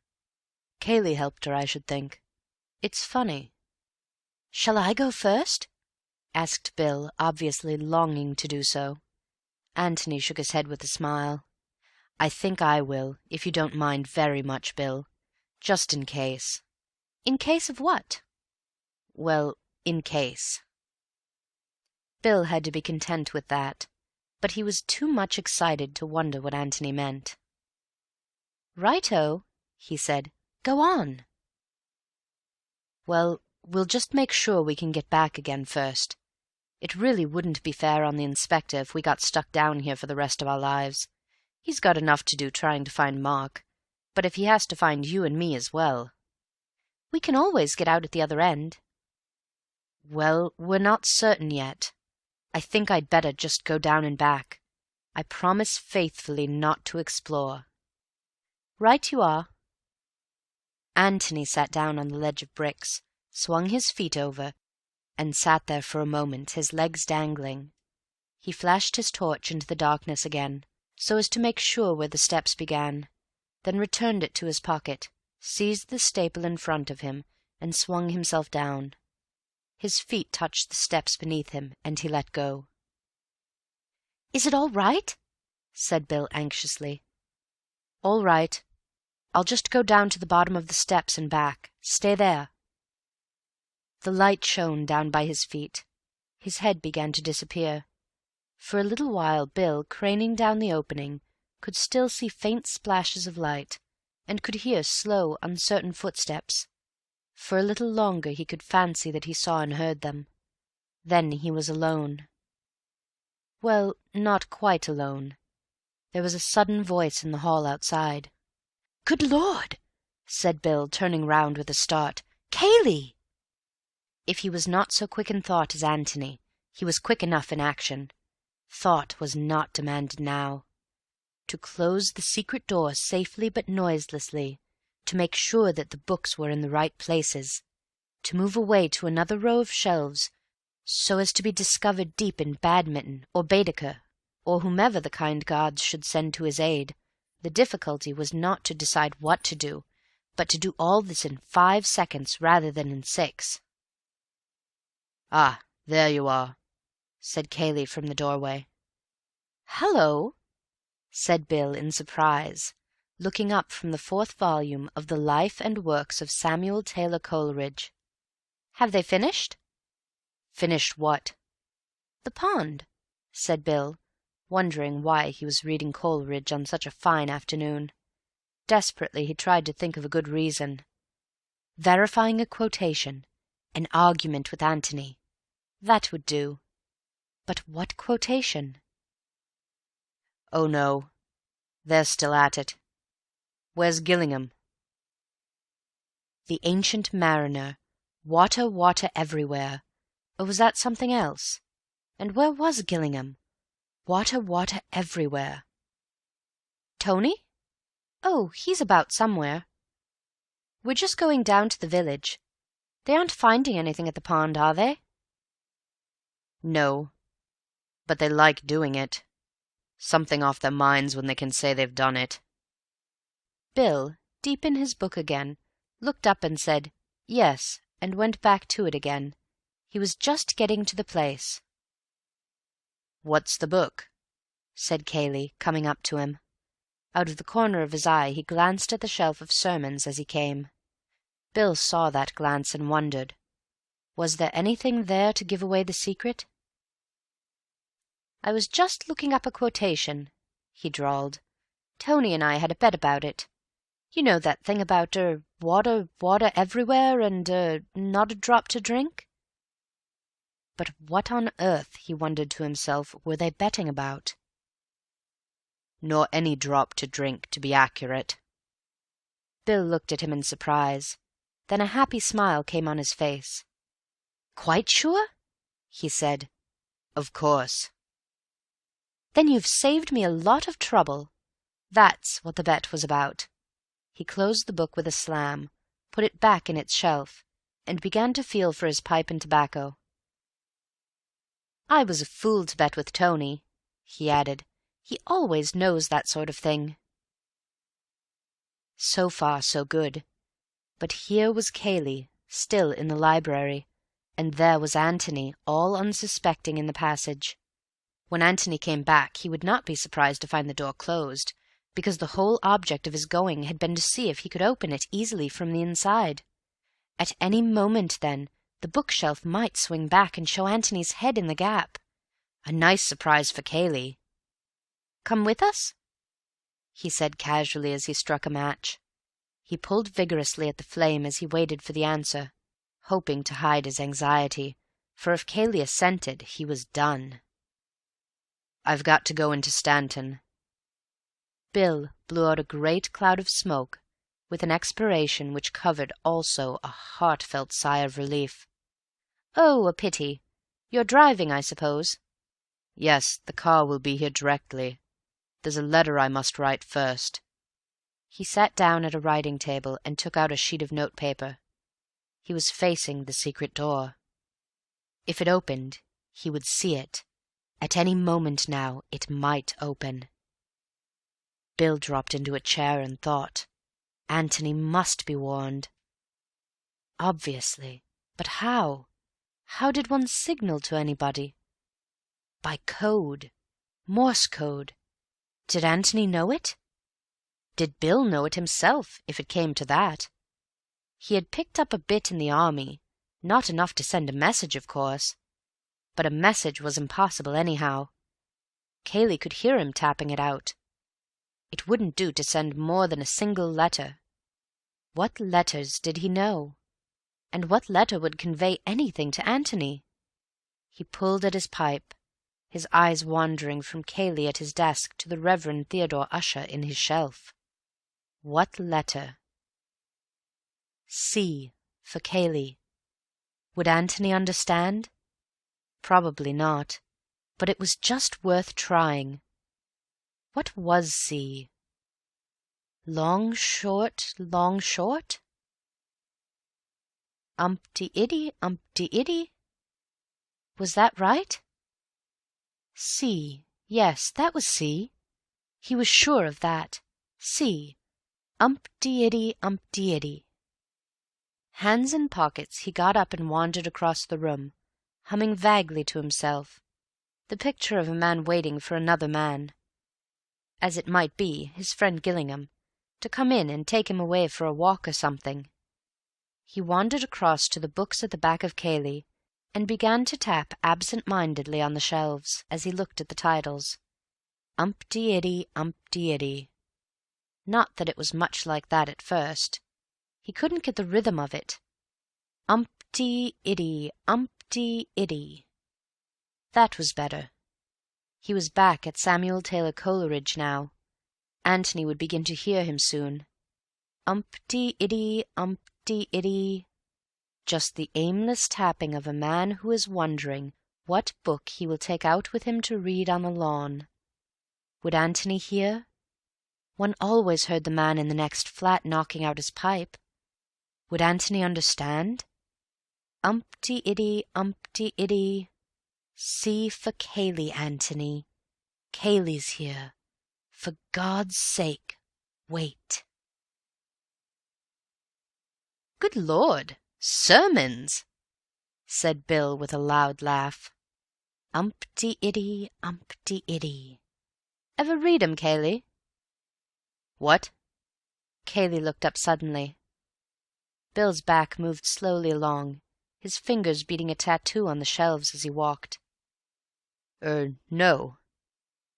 "Cayley helped her, I should think. It's funny." "Shall I go first?" asked Bill, obviously longing to do so. Antony shook his head with a smile. "I think I will, if you don't mind very much, Bill. Just in case." "In case of what?" "Well, in case." Bill had to be content with that, but he was too much excited to wonder what Antony meant. "Righto," he said. "Go on." "Well, we'll just make sure we can get back again first. It really wouldn't be fair on the Inspector if we got stuck down here for the rest of our lives. He's got enough to do trying to find Mark, but if he has to find you and me as well—" "We can always get out at the other end." "Well, we're not certain yet. I think I'd better just go down and back. I promise faithfully not to explore." "Right you are." Antony sat down on the ledge of bricks, swung his feet over, and sat there for a moment, his legs dangling. He flashed his torch into the darkness again, so as to make sure where the steps began, then returned it to his pocket, seized the staple in front of him, and swung himself down. His feet touched the steps beneath him, and he let go. "Is it all right?" said Bill anxiously. "All right. I'll just go down to the bottom of the steps and back. Stay there." The light shone down by his feet. His head began to disappear. For a little while Bill, craning down the opening, could still see faint splashes of light, and could hear slow, uncertain footsteps. For a little longer he could fancy that he saw and heard them. Then he was alone. Well, not quite alone. There was a sudden voice in the hall outside. "Good Lord!" said Bill, turning round with a start. "Cayley!" If he was not so quick in thought as Antony, he was quick enough in action. Thought was not demanded now. To close the secret door safely but noiselessly, to make sure that the books were in the right places, to move away to another row of shelves, so as to be discovered deep in Badminton or Baedeker, or whomever the kind gods should send to his aid. The difficulty was not to decide what to do, but to do all this in 5 seconds rather than in 6. "Ah, there you are," said Cayley from the doorway. "Hallo," said Bill in surprise, looking up from the 4th volume of the Life and Works of Samuel Taylor Coleridge. "Have they finished?" "Finished what?" "The pond," said Bill, wondering why he was reading Coleridge on such a fine afternoon. Desperately he tried to think of a good reason. Verifying a quotation, an argument with Antony. That would do. But what quotation? "Oh, no. They're still at it. Where's Gillingham?" The Ancient Mariner. Water, water everywhere. Or was that something else? And where was Gillingham? Water, water everywhere. "Tony? Oh, he's about somewhere. We're just going down to the village. They aren't finding anything at the pond, are they?" "No. But they like doing it. Something off their minds when they can say they've done it." Bill, deep in his book again, looked up and said, "Yes," and went back to it again. He was just getting to the place. "What's the book?" said Cayley, coming up to him. Out of the corner of his eye he glanced at the shelf of sermons as he came. Bill saw that glance and wondered. Was there anything there to give away the secret? "I was just looking up a quotation," he drawled. "Tony and I had a bet about it. You know that thing about, water, water everywhere, and, not a drop to drink?" But what on earth, he wondered to himself, were they betting about? "Nor any drop to drink, to be accurate." Bill looked at him in surprise. Then a happy smile came on his face. "Quite sure?" he said. "Of course." "Then you've saved me a lot of trouble. That's what the bet was about." He closed the book with a slam, put it back in its shelf, and began to feel for his pipe and tobacco. "I was a fool to bet with Tony," he added. "He always knows that sort of thing." So far, so good. But here was Cayley, still in the library, and there was Antony, all unsuspecting, in the passage. When Antony came back, he would not be surprised to find the door closed, because the whole object of his going had been to see if he could open it easily from the inside. At any moment, then, the bookshelf might swing back and show Antony's head in the gap. A nice surprise for Cayley. "Come with us?" he said casually as he struck a match. He pulled vigorously at the flame as he waited for the answer, hoping to hide his anxiety, for if Cayley assented, he was done. "I've got to go into Stanton." Bill blew out a great cloud of smoke, with an expiration which covered also a heartfelt sigh of relief. "Oh, a pity. You're driving, I suppose?" "Yes, the car will be here directly. There's a letter I must write first." He sat down at a writing table and took out a sheet of notepaper. He was facing the secret door. If it opened, he would see it. At any moment now it might open. Bill dropped into a chair and thought. Antony must be warned. Obviously. But how? How did one signal to anybody? By code. Morse code. Did Antony know it? Did Bill know it himself, if it came to that? He had picked up a bit in the army, not enough to send a message, of course. But a message was impossible anyhow. Cayley could hear him tapping it out. It wouldn't do to send more than a single letter. What letters did he know? And what letter would convey anything to Antony? He pulled at his pipe, his eyes wandering from Cayley at his desk to the Reverend Theodore Usher in his shelf. What letter? C for Cayley. Would Antony understand? Probably not, but it was just worth trying. What was C? Long, short, long, short? Umpty-iddy. Was that right? C. Yes, that was C. He was sure of that. C. Umpty-iddy. Hands in pockets, he got up and wandered across the room, humming vaguely to himself, the picture of a man waiting for another man, as it might be, his friend Gillingham, to come in and take him away for a walk or something. He wandered across to the books at the back of Cayley, and began to tap absent-mindedly on the shelves as he looked at the titles. Umpty-iddy. Not that it was much like that at first. He couldn't get the rhythm of it. Umpty-iddy. That was better. He was back at Samuel Taylor Coleridge now. Antony would begin to hear him soon. Umpty-iddy. Just the aimless tapping of a man who is wondering what book he will take out with him to read on the lawn. Would Antony hear? One always heard the man in the next flat knocking out his pipe. Would Antony understand? Umpty-iddy. C for Cayley, Antony. Cayley's here. For God's sake, wait. "Good Lord, sermons!" said Bill with a loud laugh. Umpty-iddy. Ever read 'em, Cayley? "What?" Cayley looked up suddenly. Bill's back moved slowly along, his fingers beating a tattoo on the shelves as he walked. No,"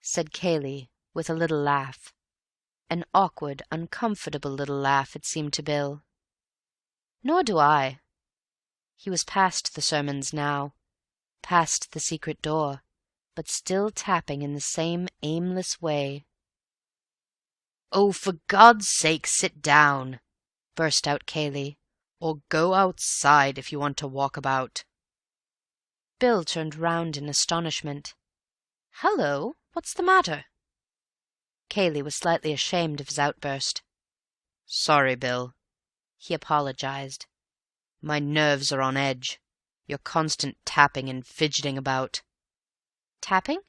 said Cayley, with a little laugh. An awkward, uncomfortable little laugh, it seemed to Bill. "Nor do I." He was past the sermons now, past the secret door, but still tapping in the same aimless way. "Oh, for God's sake, sit down," burst out Cayley, "or go outside if you want to walk about." Bill turned round in astonishment. "Hallo, what's the matter?" Cayley was slightly ashamed of his outburst. "Sorry, Bill," he apologized. "My nerves are on edge. Your constant tapping and fidgeting about." "Tapping?"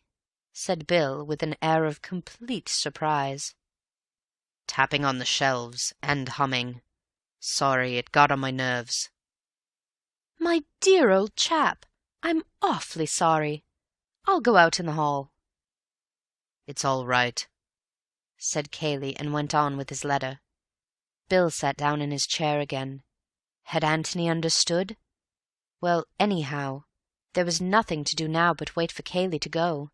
said Bill, with an air of complete surprise. "Tapping on the shelves, and humming. Sorry, it got on my nerves." "My dear old chap, I'm awfully sorry. I'll go out in the hall." "It's all right," said Cayley, and went on with his letter. Bill sat down in his chair again. Had Antony understood? Well, anyhow, there was nothing to do now but wait for Cayley to go.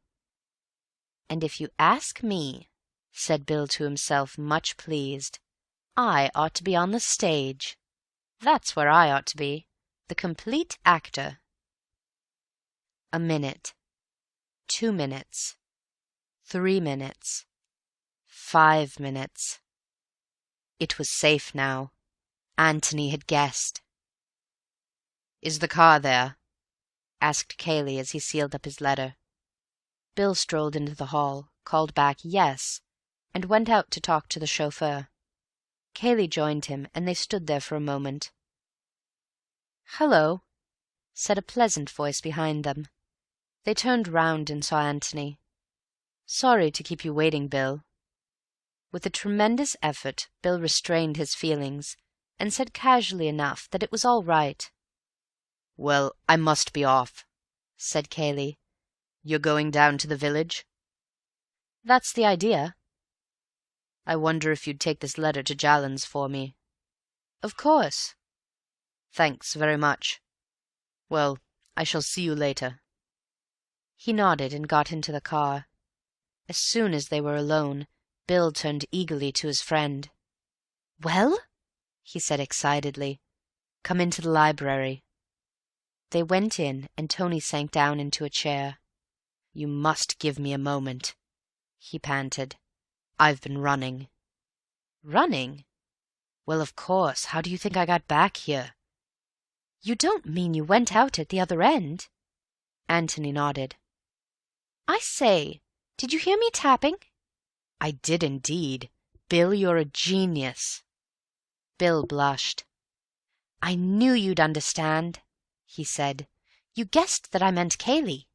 "And if you ask me," said Bill to himself, much pleased, "I ought to be on the stage. That's where I ought to be, the complete actor." A minute, 2 minutes, 3 minutes, 5 minutes. It was safe now. Antony had guessed. "Is the car there?" asked Cayley as he sealed up his letter. Bill strolled into the hall, called back "yes," and went out to talk to the chauffeur. Cayley joined him, and they stood there for a moment. "Hello," said a pleasant voice behind them. They turned round and saw Antony. "Sorry to keep you waiting, Bill." With a tremendous effort, Bill restrained his feelings, and said casually enough that it was all right. "Well, I must be off," said Cayley. "You're going down to the village?" "That's the idea." "I wonder if you'd take this letter to Jallan's for me." "Of course." "Thanks very much. Well, I shall see you later." He nodded and got into the car. As soon as they were alone, Bill turned eagerly to his friend. "Well?" he said excitedly. "Come into the library." They went in, and Tony sank down into a chair. "You must give me a moment," he panted. "I've been running." "Running?" "Well, of course. How do you think I got back here?" "You don't mean you went out at the other end?" Antony nodded. "I say, did you hear me tapping?" "I did indeed. Bill, you're a genius." Bill blushed. "I knew you'd understand," he said. "You guessed that I meant Cayley."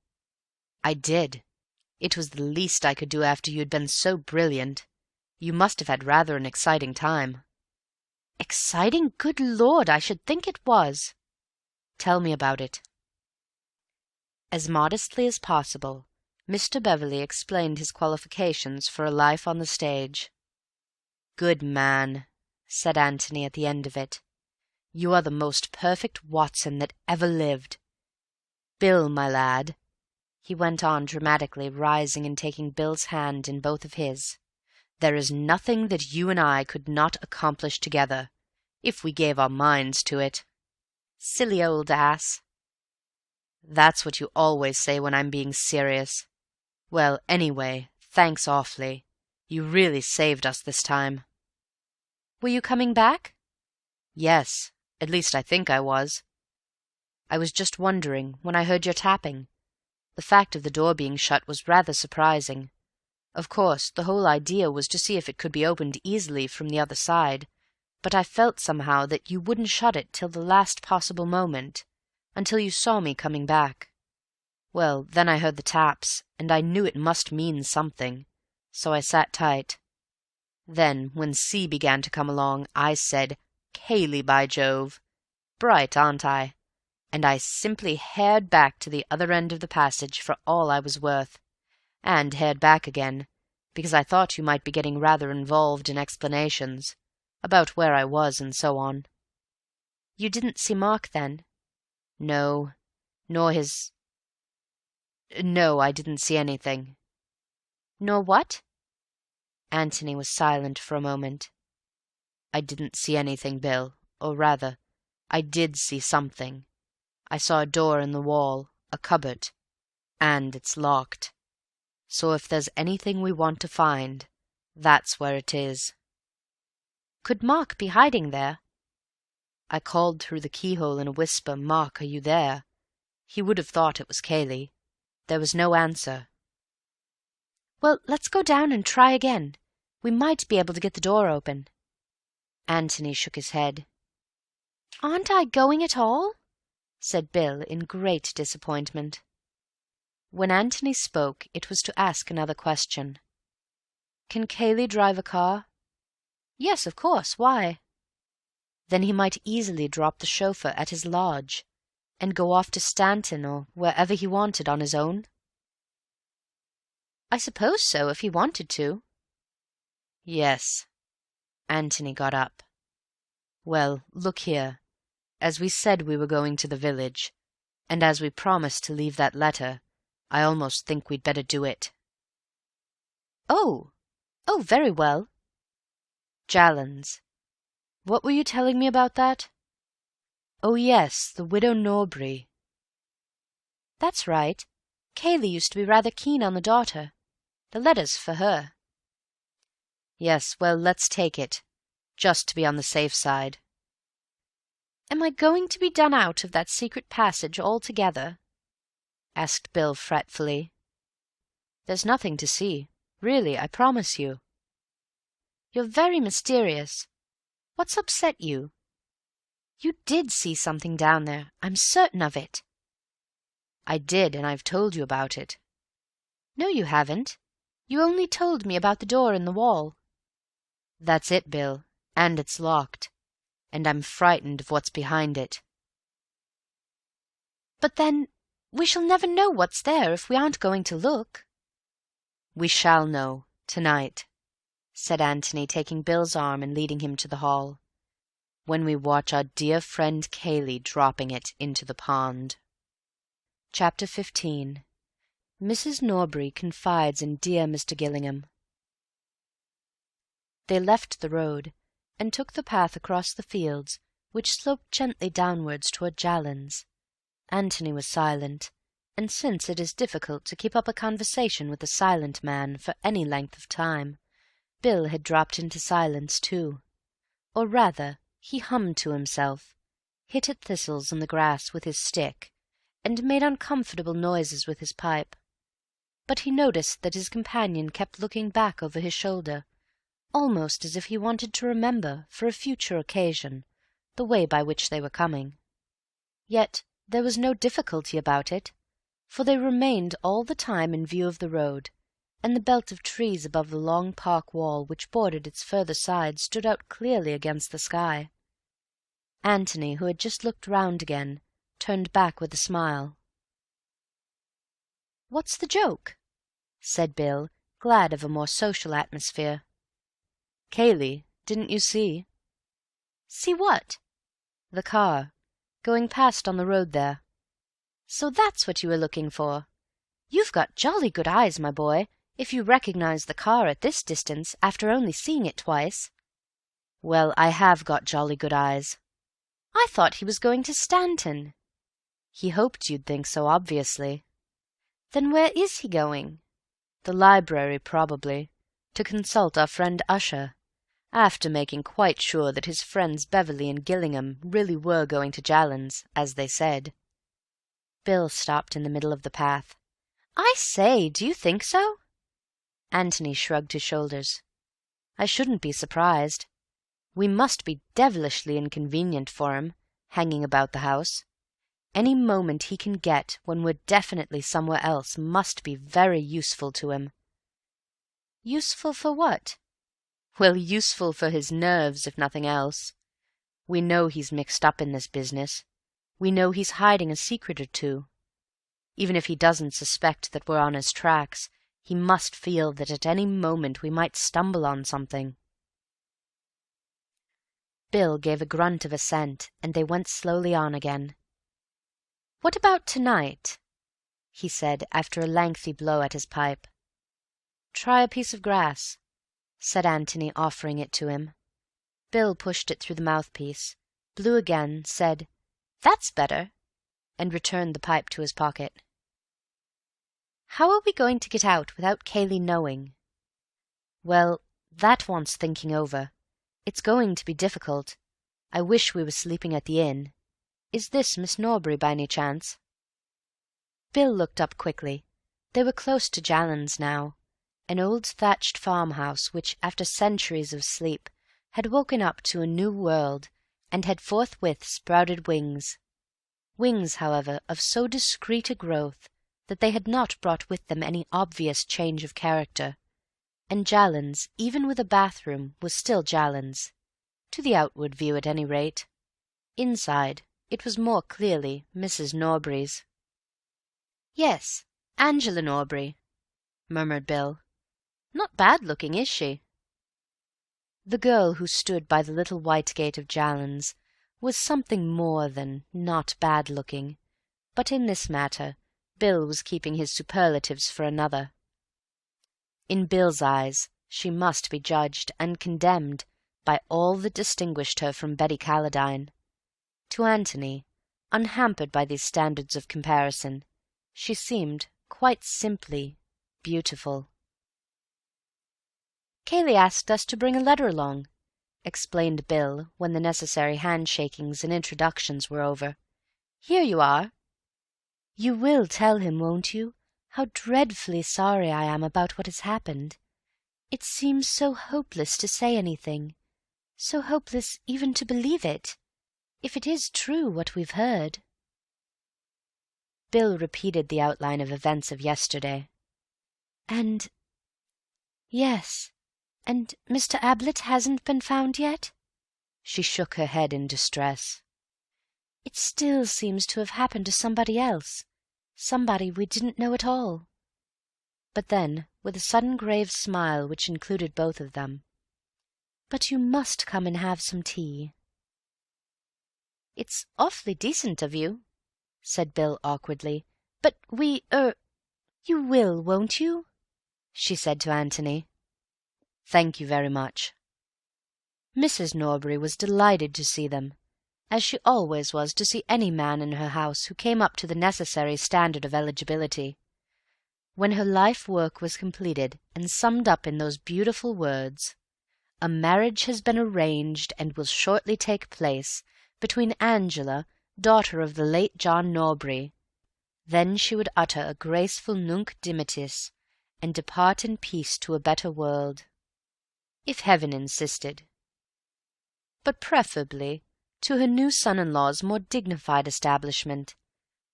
"I did. It was the least I could do after you'd been so brilliant. You must have had rather an exciting time." "Exciting? Good Lord, I should think it was." "Tell me about it." As modestly as possible, Mr. Beverley explained his qualifications for a life on the stage. "Good man," said Antony at the end of it. "You are the most perfect Watson that ever lived. Bill, my lad," he went on dramatically, rising and taking Bill's hand in both of his, "there is nothing that you and I could not accomplish together, if we gave our minds to it." "Silly old ass." "That's what you always say when I'm being serious. Well, anyway, thanks awfully. You really saved us this time." "Were you coming back?" "Yes, at least I think I was. I was just wondering, when I heard your tapping. The fact of the door being shut was rather surprising. Of course, the whole idea was to see if it could be opened easily from the other side, but I felt somehow that you wouldn't shut it till the last possible moment, until you saw me coming back. Well, then I heard the taps, and I knew it must mean something, so I sat tight. Then, when C began to come along, I said, 'Cayley, by Jove!' Bright, aren't I? And I simply hared back to the other end of the passage for all I was worth, and hared back again, because I thought you might be getting rather involved in explanations, about where I was and so on." "You didn't see Mark, then?" "No, nor his No, I didn't see anything." "Nor what?" Antony was silent for a moment. "I didn't see anything, Bill. Or rather, I did see something. I saw a door in the wall, a cupboard, and it's locked. So if there's anything we want to find, that's where it is." "Could Mark be hiding there?" I called through the keyhole in a whisper, "Mark, are you there?" He would have thought it was Cayley. There was no answer. "Well, let's go down and try again. We might be able to get the door open." Antony shook his head. "Aren't I going at all?" said Bill in great disappointment. When Antony spoke, it was to ask another question. "Can Cayley drive a car?" "Yes, of course. Why?" Then he might easily drop the chauffeur at his lodge and go off to Stanton or wherever he wanted on his own. "I suppose so, if he wanted to." "Yes." Antony got up. "Well, look here. As we said we were going to the village, and as we promised to leave that letter, I almost think we'd better do it." "Oh. Oh, very well." Jallands. What were you telling me about that? Oh, yes, the widow Norbury. "That's right. Cayley used to be rather keen on the daughter. The letter's for her." Yes, well, let's take it, just to be on the safe side. "Am I going to be done out of that secret passage altogether?" asked Bill fretfully. "There's nothing to see. Really, I promise you." "You're very mysterious. What's upset you? You did see something down there. I'm certain of it." I did, and I've told you about it." "No, you haven't. You only told me about the door in the wall." "That's it, Bill, and it's locked, and I'm frightened of what's behind it." "But then we shall never know what's there if we aren't going to look." "We shall know, tonight," said Antony, taking Bill's arm and leading him to the hall, "when we watch our dear friend Cayley dropping it into the pond." Chapter 15. Mrs. Norbury confides in dear Mr. Gillingham. They left the road, and took the path across the fields, which sloped gently downwards toward Jallands. Antony was silent, and since it is difficult to keep up a conversation with a silent man for any length of time, Bill had dropped into silence too. Or rather, he hummed to himself, hit at thistles in the grass with his stick, and made uncomfortable noises with his pipe. But he noticed that his companion kept looking back over his shoulder, almost as if he wanted to remember, for a future occasion, the way by which they were coming. Yet there was no difficulty about it, for they remained all the time in view of the road, and the belt of trees above the long park wall which bordered its further side stood out clearly against the sky. Antony, who had just looked round again, turned back with a smile. "What's the joke?" said Bill, glad of a more social atmosphere. "Cayley, didn't you see?" "See what?" "The car, going past on the road there." "So that's what you were looking for. You've got jolly good eyes, my boy, if you recognize the car at this distance after only seeing it twice." "Well, I have got jolly good eyes." "I thought he was going to Stanton." "He hoped you'd think so, obviously." "Then where is he going?" "The library, probably, to consult our friend Usher, after making quite sure that his friends Beverley and Gillingham really were going to Jallands, as they said." Bill stopped in the middle of the path. "I say, do you think so?" Antony shrugged his shoulders. "I shouldn't be surprised. We must be devilishly inconvenient for him, hanging about the house. Any moment he can get when we're definitely somewhere else must be very useful to him." "Useful for what?" "Well, useful for his nerves, if nothing else. We know he's mixed up in this business. We know he's hiding a secret or two. Even if he doesn't suspect that we're on his tracks, he must feel that at any moment we might stumble on something." Bill gave a grunt of assent, and they went slowly on again. "What about tonight?" he said, after a lengthy blow at his pipe. "Try a piece of grass," said Antony, offering it to him. Bill pushed it through the mouthpiece, blew again, said, "That's better," and returned the pipe to his pocket. "How are we going to get out without Cayley knowing?" "Well, that wants thinking over. It's going to be difficult. I wish we were sleeping at the inn. Is this Miss Norbury by any chance?" Bill looked up quickly. They were close to Jallands now, an old thatched farmhouse which, after centuries of sleep, had woken up to a new world and had forthwith sprouted wings. Wings, however, of so discreet a growth that they had not brought with them any obvious change of character, and Jallands, even with a bathroom, was still Jallands, to the outward view at any rate. Inside, it was more clearly Mrs. Norbury's. "Yes, Angela Norbury," murmured Bill. "Not bad-looking, is she?" The girl who stood by the little white gate of Jallands was something more than not bad-looking, but in this matter Bill was keeping his superlatives for another. In Bill's eyes she must be judged and condemned by all that distinguished her from Betty Calladine. To Antony, unhampered by these standards of comparison, she seemed, quite simply, beautiful. "Cayley asked us to bring a letter along," explained Bill, when the necessary handshakings and introductions were over. "Here you are." "You will tell him, won't you, how dreadfully sorry I am about what has happened? It seems so hopeless to say anything, so hopeless even to believe it, if it is true what we've heard." Bill repeated the outline of events of yesterday. "And yes, and Mr. Ablett hasn't been found yet?" She shook her head in distress. "It still seems to have happened to somebody else, somebody we didn't know at all." But then, with a sudden grave smile which included both of them, "But you must come and have some tea." "It's awfully decent of you," said Bill awkwardly, "but you will, won't you?" she said to Antony. "Thank you very much." Mrs. Norbury was delighted to see them, as she always was to see any man in her house who came up to the necessary standard of eligibility. When her life work was completed and summed up in those beautiful words, "A marriage has been arranged and will shortly take place between Angela, daughter of the late John Norbury," then she would utter a graceful Nunc Dimittis and depart in peace to a better world, if heaven insisted, but preferably to her new son-in-law's more dignified establishment,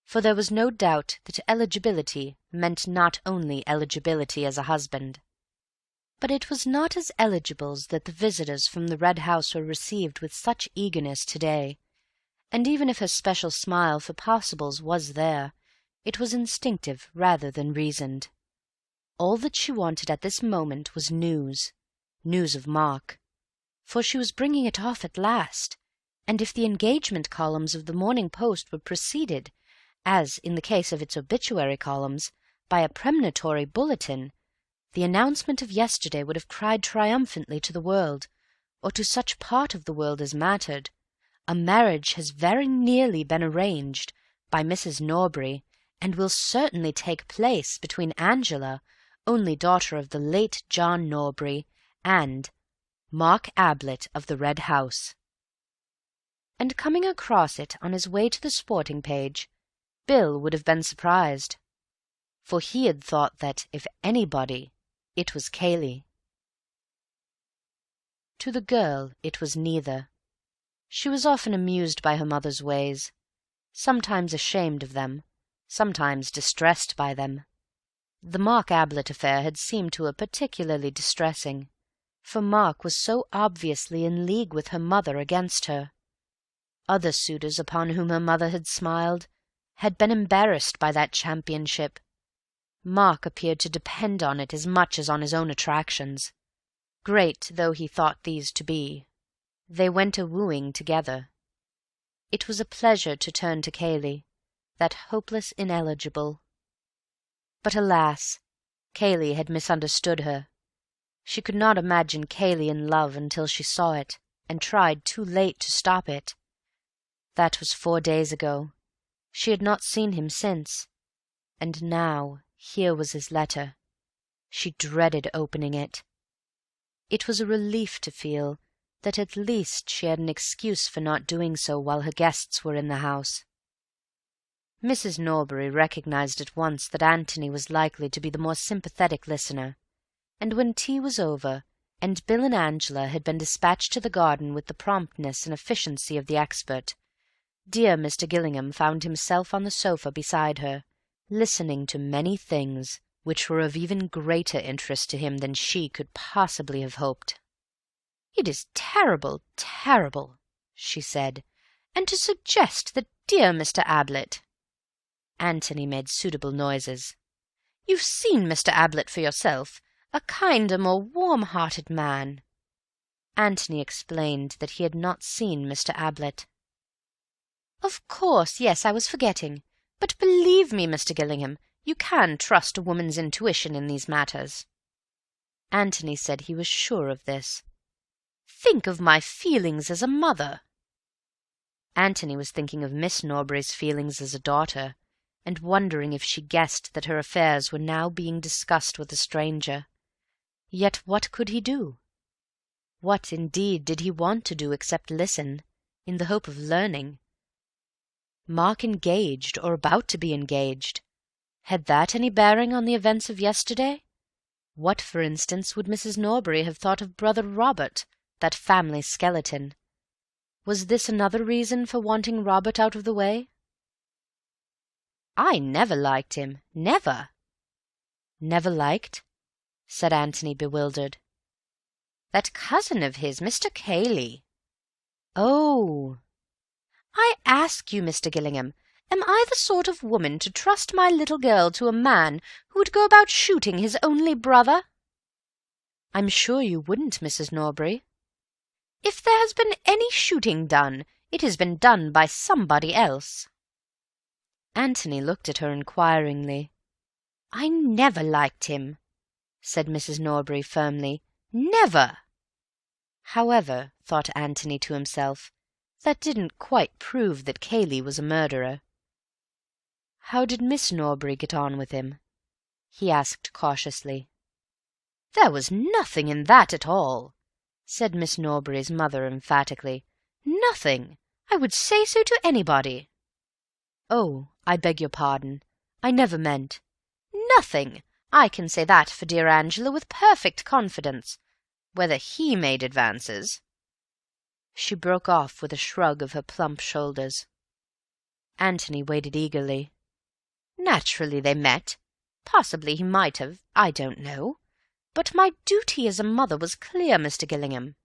for there was no doubt that eligibility meant not only eligibility as a husband. But it was not as eligibles that the visitors from the Red House were received with such eagerness to-day, and even if her special smile for possibles was there, it was instinctive rather than reasoned. All that she wanted at this moment was news of Mark, for she was bringing it off at last, and if the engagement columns of the Morning Post were preceded, as in the case of its obituary columns, by a premonitory bulletin, the announcement of yesterday would have cried triumphantly to the world, or to such part of the world as mattered, "A marriage has very nearly been arranged by Mrs. Norbury, and will certainly take place between Angela, only daughter of the late John Norbury, and Mark Ablett of the Red House." And coming across it on his way to the sporting page, Bill would have been surprised, for he had thought that, if anybody, it was Cayley. To the girl it was neither. She was often amused by her mother's ways, sometimes ashamed of them, sometimes distressed by them. The Mark Ablett affair had seemed to her particularly distressing, for Mark was so obviously in league with her mother against her. Other suitors upon whom her mother had smiled had been embarrassed by that championship. Mark appeared to depend on it as much as on his own attractions, great though he thought these to be. They went a-wooing together. It was a pleasure to turn to Cayley, that hopeless ineligible. But alas, Cayley had misunderstood her. She could not imagine Cayley in love until she saw it, and tried too late to stop it. That was 4 days ago. She had not seen him since. And now here was his letter. She dreaded opening it. It was a relief to feel that at least she had an excuse for not doing so while her guests were in the house. Mrs. Norbury recognized at once that Antony was likely to be the more sympathetic listener, and when tea was over, and Bill and Angela had been dispatched to the garden with the promptness and efficiency of the expert, dear Mr. Gillingham found himself on the sofa beside her, listening to many things which were of even greater interest to him than she could possibly have hoped. "It is terrible, terrible," she said. "And to suggest that dear Mr. Ablett—" Antony made suitable noises. "You've seen Mr. Ablett for yourself, a kinder, more warm-hearted man." Antony explained that he had not seen Mr. Ablett. "Of course, yes, I was forgetting. But believe me, Mr. Gillingham, you can trust a woman's intuition in these matters." Antony said he was sure of this. "Think of my feelings as a mother." Antony was thinking of Miss Norbury's feelings as a daughter, and wondering if she guessed that her affairs were now being discussed with a stranger. Yet what could he do? What, indeed, did he want to do except listen, in the hope of learning? Mark engaged, or about to be engaged. Had that any bearing on the events of yesterday? What, for instance, would Mrs. Norbury have thought of brother Robert, that family skeleton? Was this another reason for wanting Robert out of the way? "I never liked him. Never." "Never liked?" said Antony, bewildered. "That cousin of his, Mr. Cayley." "Oh!" "I ask you, Mr. Gillingham, am I the sort of woman to trust my little girl to a man who would go about shooting his only brother?" "I'm sure you wouldn't, Mrs. Norbury." "If there has been any shooting done, it has been done by somebody else." Antony looked at her inquiringly. "I never liked him," said Mrs. Norbury firmly. "Never." However, thought Antony to himself, that didn't quite prove that Cayley was a murderer. "How did Miss Norbury get on with him?" he asked cautiously. "There was nothing in that at all," said Miss Norbury's mother emphatically. "Nothing. I would say so to anybody." "Oh, I beg your pardon. I never meant—" "Nothing. I can say that for dear Angela with perfect confidence. Whether he made advances—" She broke off with a shrug of her plump shoulders. Antony waited eagerly. "Naturally they met. Possibly he might have, I don't know. But my duty as a mother was clear, Mr. Gillingham."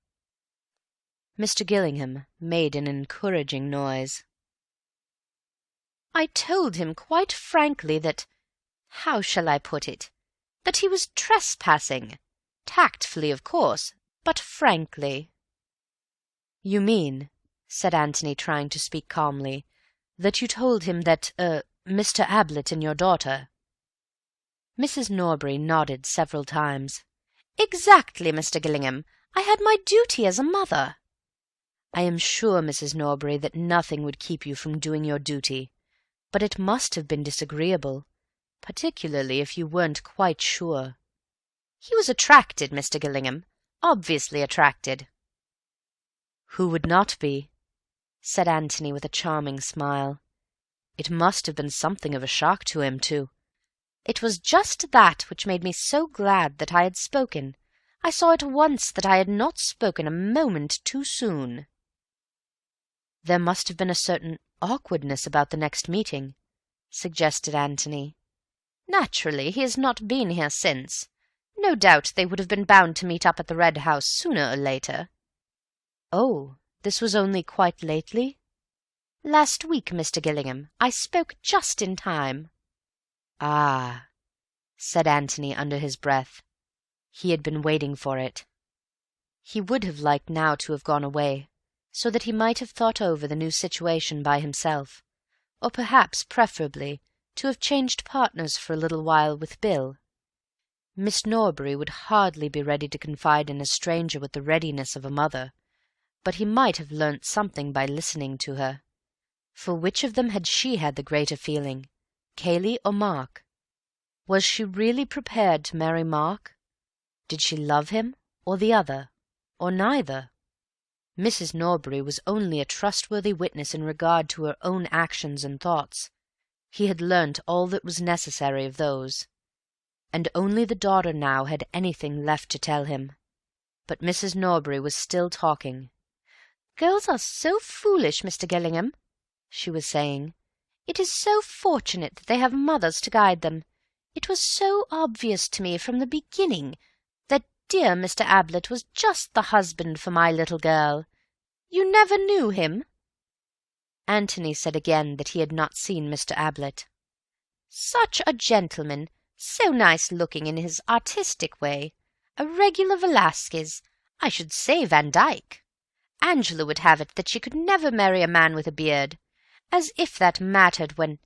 Mr. Gillingham made an encouraging noise. "I told him quite frankly that—how shall I put it?—that he was trespassing. Tactfully, of course, but frankly." "You mean," said Antony, trying to speak calmly, "that you told him that, Mr. Ablett and your daughter—" Mrs. Norbury nodded several times. "Exactly, Mr. Gillingham. I had my duty as a mother." "I am sure, Mrs. Norbury, that nothing would keep you from doing your duty, but it must have been disagreeable, particularly if you weren't quite sure." "He was attracted, Mr. Gillingham. Obviously attracted." "Who would not be?" said Antony with a charming smile. "It must have been something of a shock to him, too." "It was just that which made me so glad that I had spoken. I saw at once that I had not spoken a moment too soon." "There must have been a certain awkwardness about the next meeting," suggested Antony. "Naturally, he has not been here since. No doubt they would have been bound to meet up at the Red House sooner or later." "Oh, this was only quite lately?" "Last week, Mr. Gillingham. I spoke just in time." "Ah," said Antony under his breath. He had been waiting for it. He would have liked now to have gone away, so that he might have thought over the new situation by himself, or perhaps, preferably, to have changed partners for a little while with Bill. Miss Norbury would hardly be ready to confide in a stranger with the readiness of a mother, but he might have learnt something by listening to her. For which of them had she had the greater feeling, Cayley or Mark? Was she really prepared to marry Mark? Did she love him, or the other, or neither? Mrs. Norbury was only a trustworthy witness in regard to her own actions and thoughts. He had learnt all that was necessary of those, and only the daughter now had anything left to tell him. But Mrs. Norbury was still talking. "Girls are so foolish, Mr. Gillingham," she was saying. "It is so fortunate that they have mothers to guide them. It was so obvious to me from the beginning that dear Mr. Ablett was just the husband for my little girl. You never knew him?" Antony said again that he had not seen Mr. Ablett. "Such a gentleman, so nice-looking in his artistic way. A regular Velasquez, I should say Van Dyck. Angela would have it that she could never marry a man with a beard. As if that mattered when—"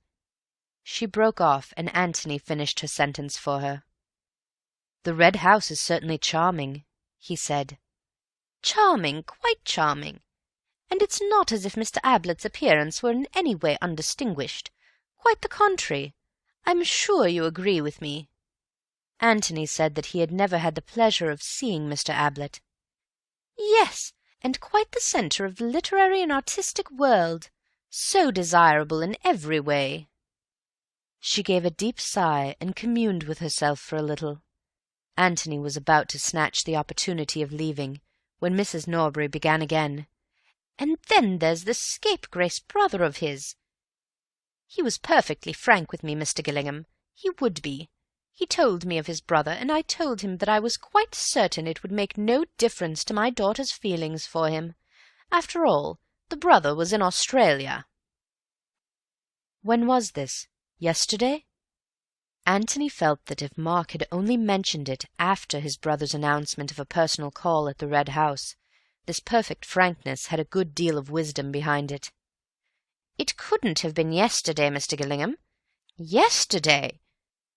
She broke off, and Antony finished her sentence for her. "The Red House is certainly charming," he said. "Charming, quite charming. And it's not as if Mr. Ablett's appearance were in any way undistinguished. Quite the contrary. I'm sure you agree with me." Antony said that he had never had the pleasure of seeing Mr. Ablett. "Yes, and quite the centre of the literary and artistic world. So desirable in every way." She gave a deep sigh and communed with herself for a little. Antony was about to snatch the opportunity of leaving, when Mrs. Norbury began again. "And then there's this scapegrace brother of his. He was perfectly frank with me, Mr. Gillingham. He would be. He told me of his brother, and I told him that I was quite certain it would make no difference to my daughter's feelings for him. After all, the brother was in Australia." When was this? Yesterday? Antony felt that if Mark had only mentioned it after his brother's announcement of a personal call at the Red House, this perfect frankness had a good deal of wisdom behind it. "It couldn't have been yesterday, Mr. Gillingham. Yesterday!"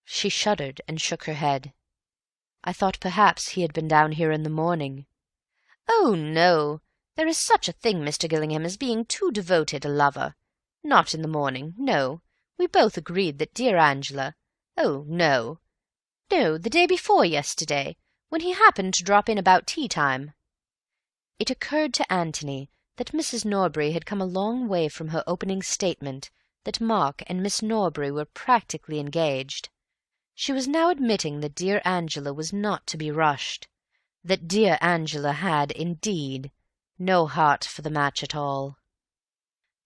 She shuddered and shook her head. "I thought perhaps he had been down here in the morning." "Oh, no. There is such a thing, Mr. Gillingham, as being too devoted a lover. Not in the morning, no. We both agreed that dear Angela— Oh, no. No, the day before yesterday, when he happened to drop in about tea-time." It occurred to Antony that Mrs. Norbury had come a long way from her opening statement that Mark and Miss Norbury were practically engaged. She was now admitting that dear Angela was not to be rushed, that dear Angela had, indeed, no heart for the match at all.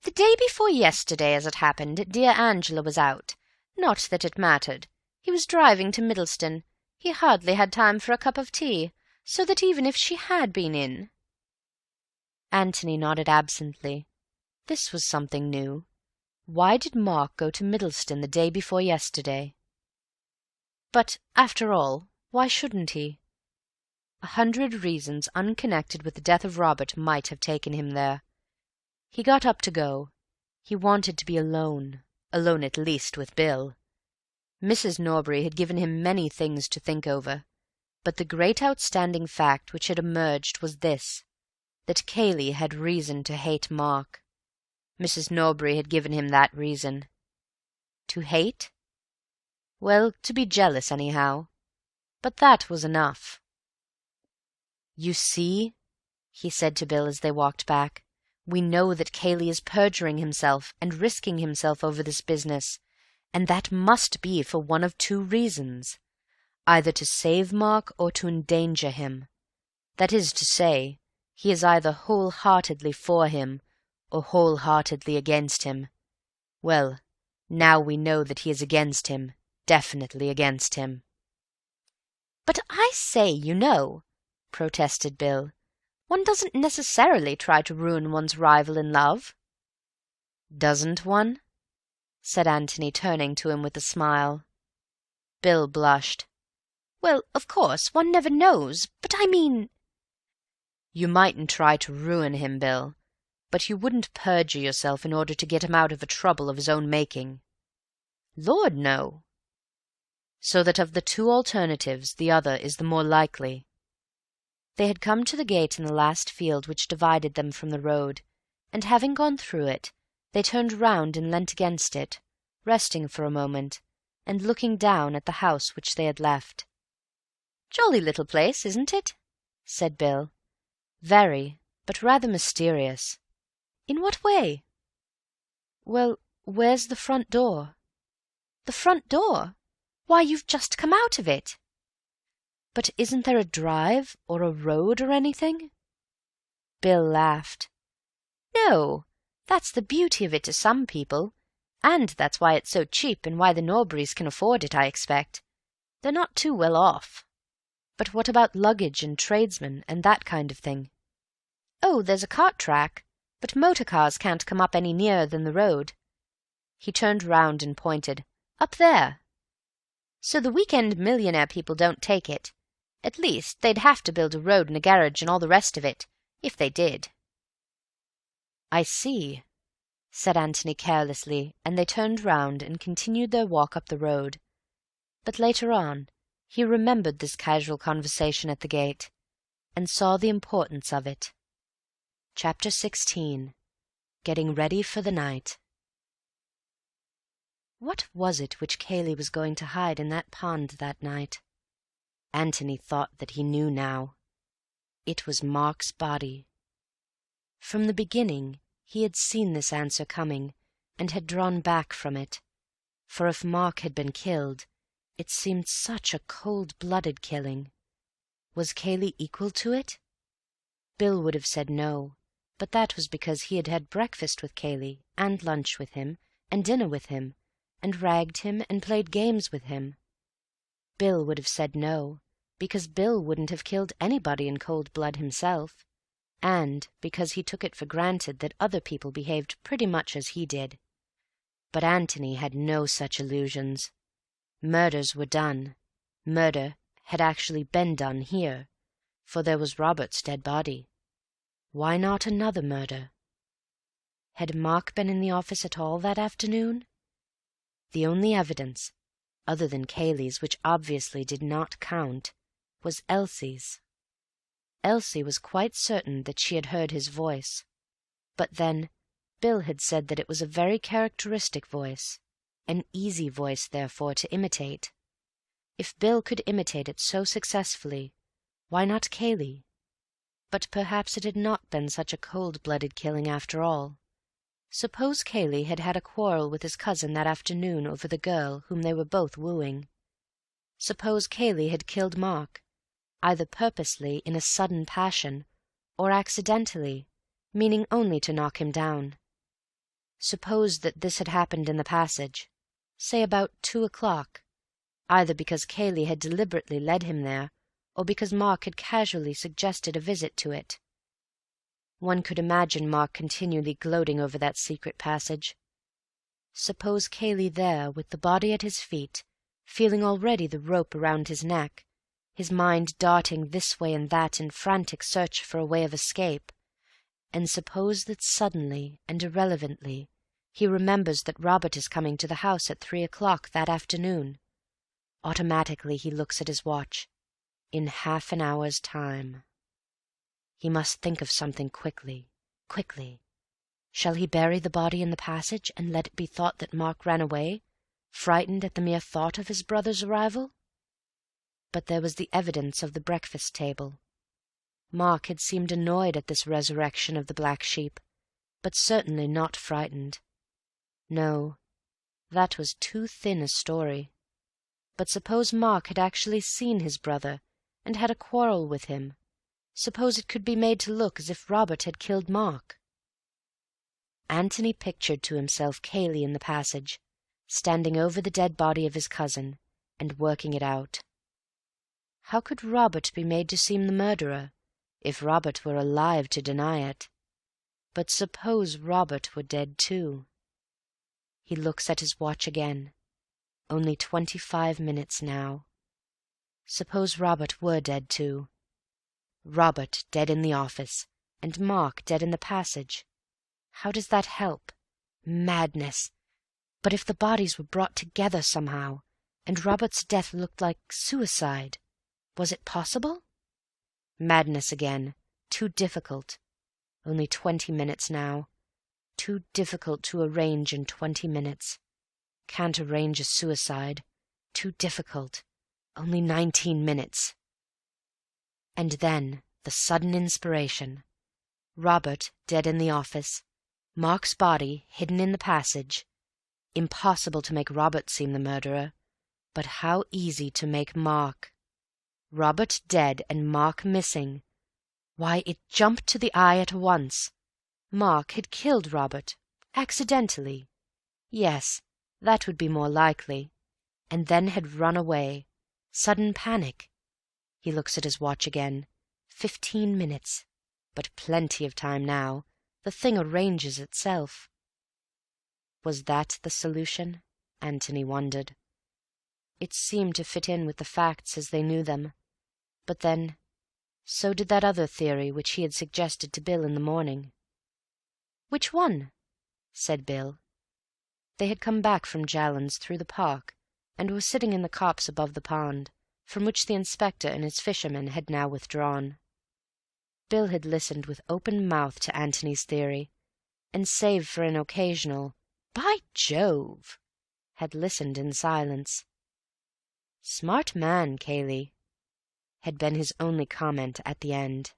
"The day before yesterday, as it happened, dear Angela was out. Not that it mattered. He was driving to Middleston. He hardly had time for a cup of tea, so that even if she had been in—" Antony nodded absently. This was something new. Why did Mark go to Middleston the day before yesterday? But, after all, why shouldn't he? 100 reasons unconnected with the death of Robert might have taken him there. He got up to go. He wanted to be alone at least with Bill. Mrs. Norbury had given him many things to think over, but the great outstanding fact which had emerged was this, that Cayley had reason to hate Mark. Mrs. Norbury had given him that reason. To hate? Well, to be jealous, anyhow. But that was enough. "You see," he said to Bill as they walked back, "we know that Cayley is perjuring himself and risking himself over this business, and that must be for one of two reasons, either to save Mark or to endanger him. That is to say, he is either whole-heartedly for him or whole-heartedly against him. Well, now we know that he is against him, definitely against him." "But I say, you know," protested Bill, "one doesn't necessarily try to ruin one's rival in love." "Doesn't one?" said Antony, turning to him with a smile. Bill blushed. "Well, of course, one never knows, but I mean—" "You mightn't try to ruin him, Bill, but you wouldn't perjure yourself in order to get him out of a trouble of his own making." Lord, no. So that of the two alternatives the other is the more likely. They had come to the gate in the last field which divided them from the road, and having gone through it, they turned round and leant against it, resting for a moment, and looking down at the house which they had left. "Jolly little place, isn't it?" said Bill. "Very, but rather mysterious." "In what way?" "Well, where's the front door?" "The front door? Why, you've just come out of it." "But isn't there a drive, or a road, or anything?" Bill laughed. "No, that's the beauty of it to some people, and that's why it's so cheap, and why the Norburys can afford it, I expect. They're not too well off." "But what about luggage and tradesmen, and that kind of thing?" "Oh, there's a cart track, but motor cars can't come up any nearer than the road." He turned round and pointed. "Up there. So the week-end millionaire people don't take it. At least, they'd have to build a road and a garage and all the rest of it, if they did." "I see," said Antony carelessly, and they turned round and continued their walk up the road. But later on he remembered this casual conversation at the gate, and saw the importance of it. Chapter 16. Getting Ready for the Night. What was it which Cayley was going to hide in that pond that night? Antony thought that he knew now. It was Mark's body. From the beginning he had seen this answer coming, and had drawn back from it, for if Mark had been killed, it seemed such a cold-blooded killing. Was Cayley equal to it? Bill would have said no, but that was because he had had breakfast with Cayley, and lunch with him, and dinner with him, and ragged him and played games with him. Bill would have said no, because Bill wouldn't have killed anybody in cold blood himself, and because he took it for granted that other people behaved pretty much as he did. But Antony had no such illusions. Murders were done. Murder had actually been done here, for there was Robert's dead body. Why not another murder? Had Mark been in the office at all that afternoon? The only evidence, other than Cayley's, which obviously did not count, was Elsie's. Elsie was quite certain that she had heard his voice. But then, Bill had said that it was a very characteristic voice, an easy voice, therefore, to imitate. If Bill could imitate it so successfully, why not Cayley? But perhaps it had not been such a cold-blooded killing after all. Suppose Cayley had had a quarrel with his cousin that afternoon over the girl whom they were both wooing. Suppose Cayley had killed Mark, either purposely in a sudden passion, or accidentally, meaning only to knock him down. Suppose that this had happened in the passage, say about 2 o'clock, either because Cayley had deliberately led him there, or because Mark had casually suggested a visit to it. One could imagine Mark continually gloating over that secret passage. Suppose Cayley there, with the body at his feet, feeling already the rope around his neck, his mind darting this way and that in frantic search for a way of escape, and suppose that suddenly and irrelevantly he remembers that Robert is coming to the house at 3 o'clock that afternoon. Automatically he looks at his watch. In half an hour's time. He must think of something quickly, quickly. Shall he bury the body in the passage and let it be thought that Mark ran away, frightened at the mere thought of his brother's arrival? But there was the evidence of the breakfast table. Mark had seemed annoyed at this resurrection of the black sheep, but certainly not frightened. No, that was too thin a story. But suppose Mark had actually seen his brother, and had a quarrel with him. Suppose it could be made to look as if Robert had killed Mark. Antony pictured to himself Cayley in the passage, standing over the dead body of his cousin, and working it out. How could Robert be made to seem the murderer, if Robert were alive to deny it? But suppose Robert were dead too? He looks at his watch again. Only 25 minutes now. Suppose Robert were dead too. Robert dead in the office, and Mark dead in the passage. How does that help? Madness! But if the bodies were brought together somehow, and Robert's death looked like suicide, was it possible? Madness again. Too difficult. Only 20 minutes now. Too difficult to arrange in 20 minutes. Can't arrange a suicide. Too difficult. Only 19 minutes. And then the sudden inspiration. Robert dead in the office. Mark's body hidden in the passage. Impossible to make Robert seem the murderer, but how easy to make Mark. Robert dead and Mark missing. Why, it jumped to the eye at once. Mark had killed Robert, accidentally. Yes, that would be more likely. And then had run away. Sudden panic. He looks at his watch again. 15 minutes. But plenty of time now. The thing arranges itself. Was that the solution? Antony wondered. It seemed to fit in with the facts as they knew them. But then, so did that other theory which he had suggested to Bill in the morning. "Which one?" said Bill. They had come back from Jallan's through the park, and were sitting in the copse above the pond, from which the inspector and his fishermen had now withdrawn. Bill had listened with open mouth to Antony's theory, and save for an occasional "By Jove!" had listened in silence. "Smart man, Cayley," had been his only comment at the end.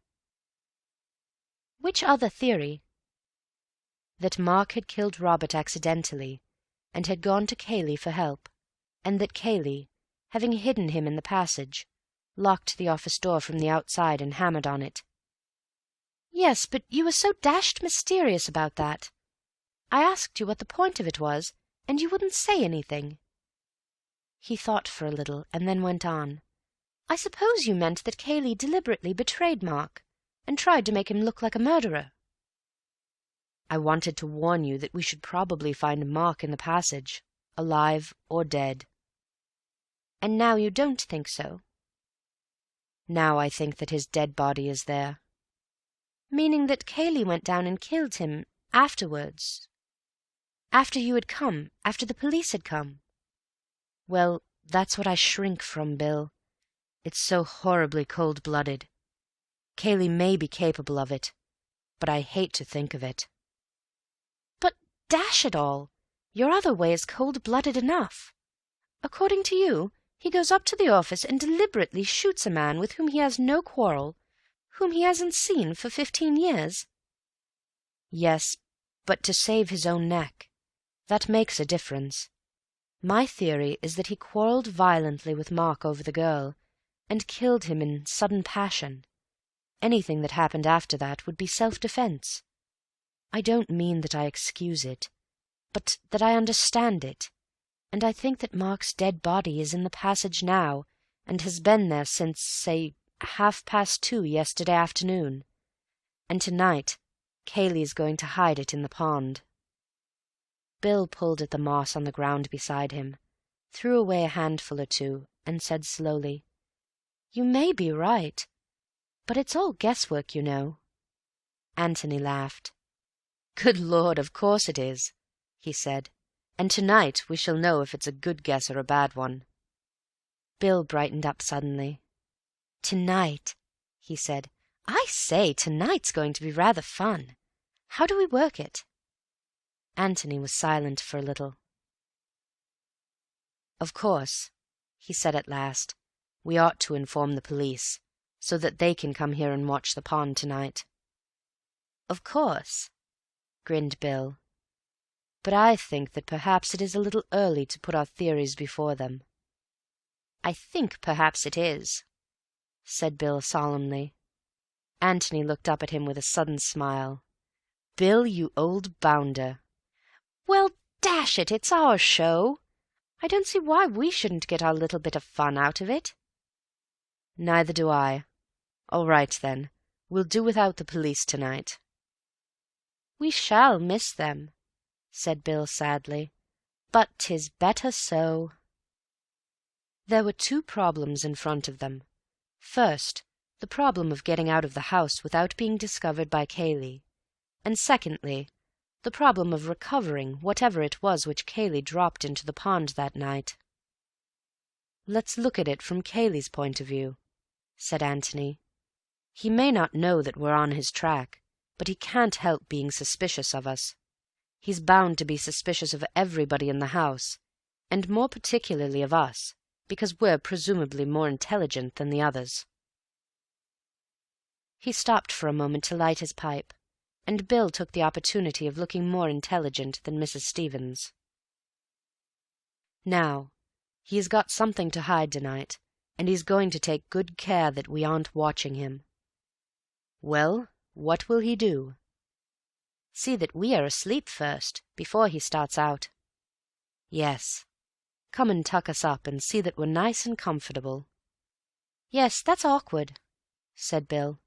"Which other theory?" That Mark had killed Robert accidentally, and had gone to Cayley for help, and that Cayley, having hidden him in the passage, locked the office door from the outside and hammered on it. "Yes, but you were so dashed mysterious about that. I asked you what the point of it was, and you wouldn't say anything." He thought for a little, and then went on. "I suppose you meant that Cayley deliberately betrayed Mark, and tried to make him look like a murderer." "I wanted to warn you that we should probably find Mark in the passage, alive or dead." "And now you don't think so?" "Now I think that his dead body is there." "Meaning that Cayley went down and killed him afterwards? After you had come, after the police had come?" "Well, that's what I shrink from, Bill. It's so horribly cold-blooded. Cayley may be capable of it, but I hate to think of it." "But dash it all, your other way is cold-blooded enough. According to you, he goes up to the office and deliberately shoots a man with whom he has no quarrel, whom he hasn't seen for 15 years. "Yes, but to save his own neck. That makes a difference. My theory is that he quarrelled violently with Mark over the girl, and killed him in sudden passion. Anything that happened after that would be self-defense. I don't mean that I excuse it, but that I understand it, and I think that Mark's dead body is in the passage now, and has been there since, say, 2:30 yesterday afternoon, and tonight Cayley is going to hide it in the pond." Bill pulled at the moss on the ground beside him, threw away a handful or two, and said slowly, "You may be right, but it's all guesswork, you know." Antony laughed. "Good Lord, of course it is," he said, "and tonight we shall know if it's a good guess or a bad one." Bill brightened up suddenly. "Tonight," he said. "I say, tonight's going to be rather fun. How do we work it?" Antony was silent for a little. "Of course," he said at last, "we ought to inform the police, so that they can come here and watch the pond tonight." "Of course," grinned Bill. "But I think that perhaps it is a little early to put our theories before them." "I think perhaps it is," said Bill solemnly. Antony looked up at him with a sudden smile. "Bill, you old bounder." "Well, dash it, it's our show. I don't see why we shouldn't get our little bit of fun out of it." "Neither do I. All right, then. We'll do without the police tonight." "We shall miss them," said Bill sadly, "but 'tis better so." There were 2 problems in front of them. First, the problem of getting out of the house without being discovered by Cayley, and secondly, The problem of recovering whatever it was which Cayley dropped into the pond that night. "Let's look at it from Cayley's point of view," said Antony. "He may not know that we're on his track, but he can't help being suspicious of us. He's bound to be suspicious of everybody in the house, and more particularly of us, because we're presumably more intelligent than the others." He stopped for a moment to light his pipe, and Bill took the opportunity of looking more intelligent than Mrs. Stevens. "Now, he has got something to hide tonight, and he's going to take good care that we aren't watching him. Well, what will he do?" "See that we are asleep first, before he starts out." "Yes. Come and tuck us up and see that we're nice and comfortable." "Yes, that's awkward," said Bill.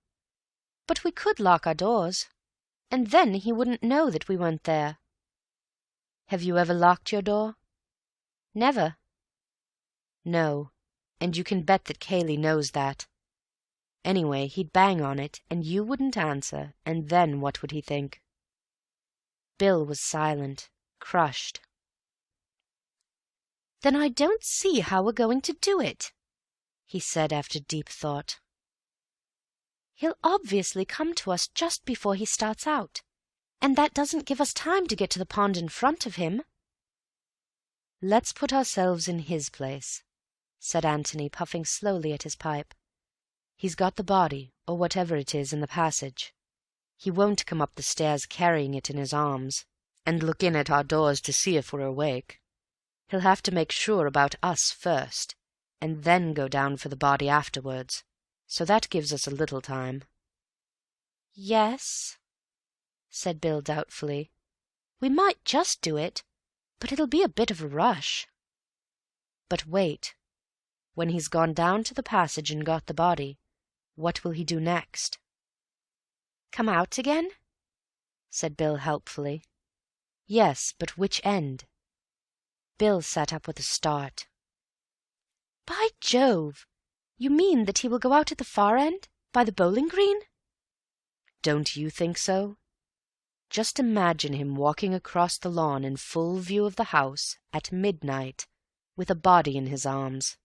"But we could lock our doors, and then he wouldn't know that we weren't there." "Have you ever locked your door?" "Never." "No, and you can bet that Cayley knows that. Anyway, he'd bang on it, and you wouldn't answer, and then what would he think?" Bill was silent, crushed. "Then I don't see how we're going to do it," he said after deep thought. "He'll obviously come to us just before he starts out, and that doesn't give us time to get to the pond in front of him." "Let's put ourselves in his place," said Antony, puffing slowly at his pipe. "He's got the body, or whatever it is, in the passage. He won't come up the stairs carrying it in his arms, and look in at our doors to see if we're awake. He'll have to make sure about us first, and then go down for the body afterwards, so that gives us a little time." "Yes," said Bill doubtfully. "We might just do it, but it'll be a bit of a rush." "But wait. When he's gone down to the passage and got the body, what will he do next?" "Come out again?" said Bill helpfully. "Yes, but which end?" Bill sat up with a start. "By Jove! You mean that he will go out at the far end, by the bowling green?" "Don't you think so? Just imagine him walking across the lawn in full view of the house at midnight, with a body in his arms.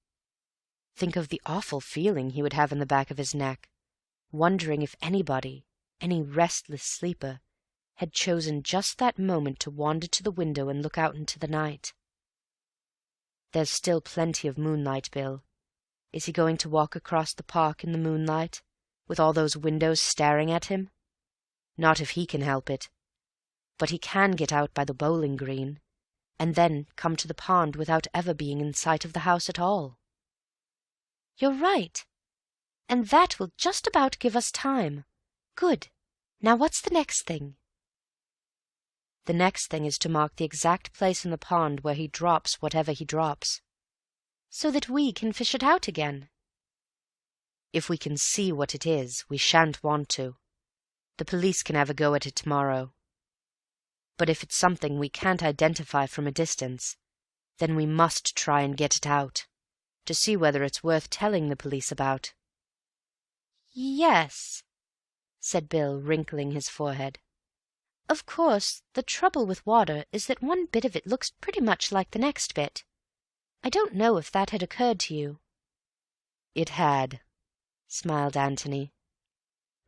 Think of the awful feeling he would have in the back of his neck, wondering if anybody, any restless sleeper, had chosen just that moment to wander to the window and look out into the night. There's still plenty of moonlight, Bill. Is he going to walk across the park in the moonlight, with all those windows staring at him? Not if he can help it. But he can get out by the bowling green, and then come to the pond without ever being in sight of the house at all." "You're right. And that will just about give us time. Good. Now what's the next thing?" "The next thing is to mark the exact place in the pond where he drops whatever he drops." "So that we can fish it out again." "If we can see what it is, we shan't want to. The police can have a go at it tomorrow. But if it's something we can't identify from a distance, then we must try and get it out, to see whether it's worth telling the police about." "Yes," said Bill, wrinkling his forehead. "Of course, the trouble with water is that one bit of it looks pretty much like the next bit. I don't know if that had occurred to you." "It had," smiled Antony.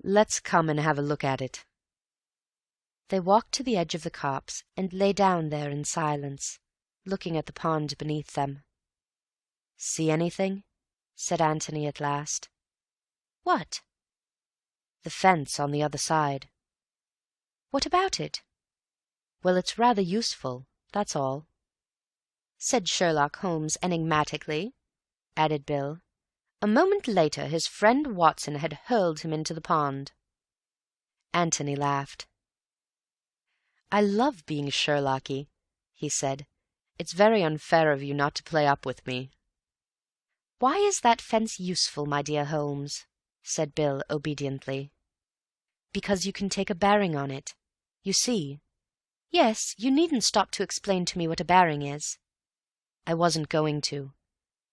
"Let's come and have a look at it." They walked to the edge of the copse and lay down there in silence, looking at the pond beneath them. "See anything?" said Antony at last. "What?" "The fence on the other side." "What about it?" "Well, it's rather useful, that's all." "Said Sherlock Holmes enigmatically," added Bill. A moment later his friend Watson had hurled him into the pond. Antony laughed. "I love being Sherlocky," he said. "It's very unfair of you not to play up with me." "Why is that fence useful, my dear Holmes?" said Bill obediently. "Because you can take a bearing on it. You see—" "Yes, you needn't stop to explain to me what a bearing is." "I wasn't going to.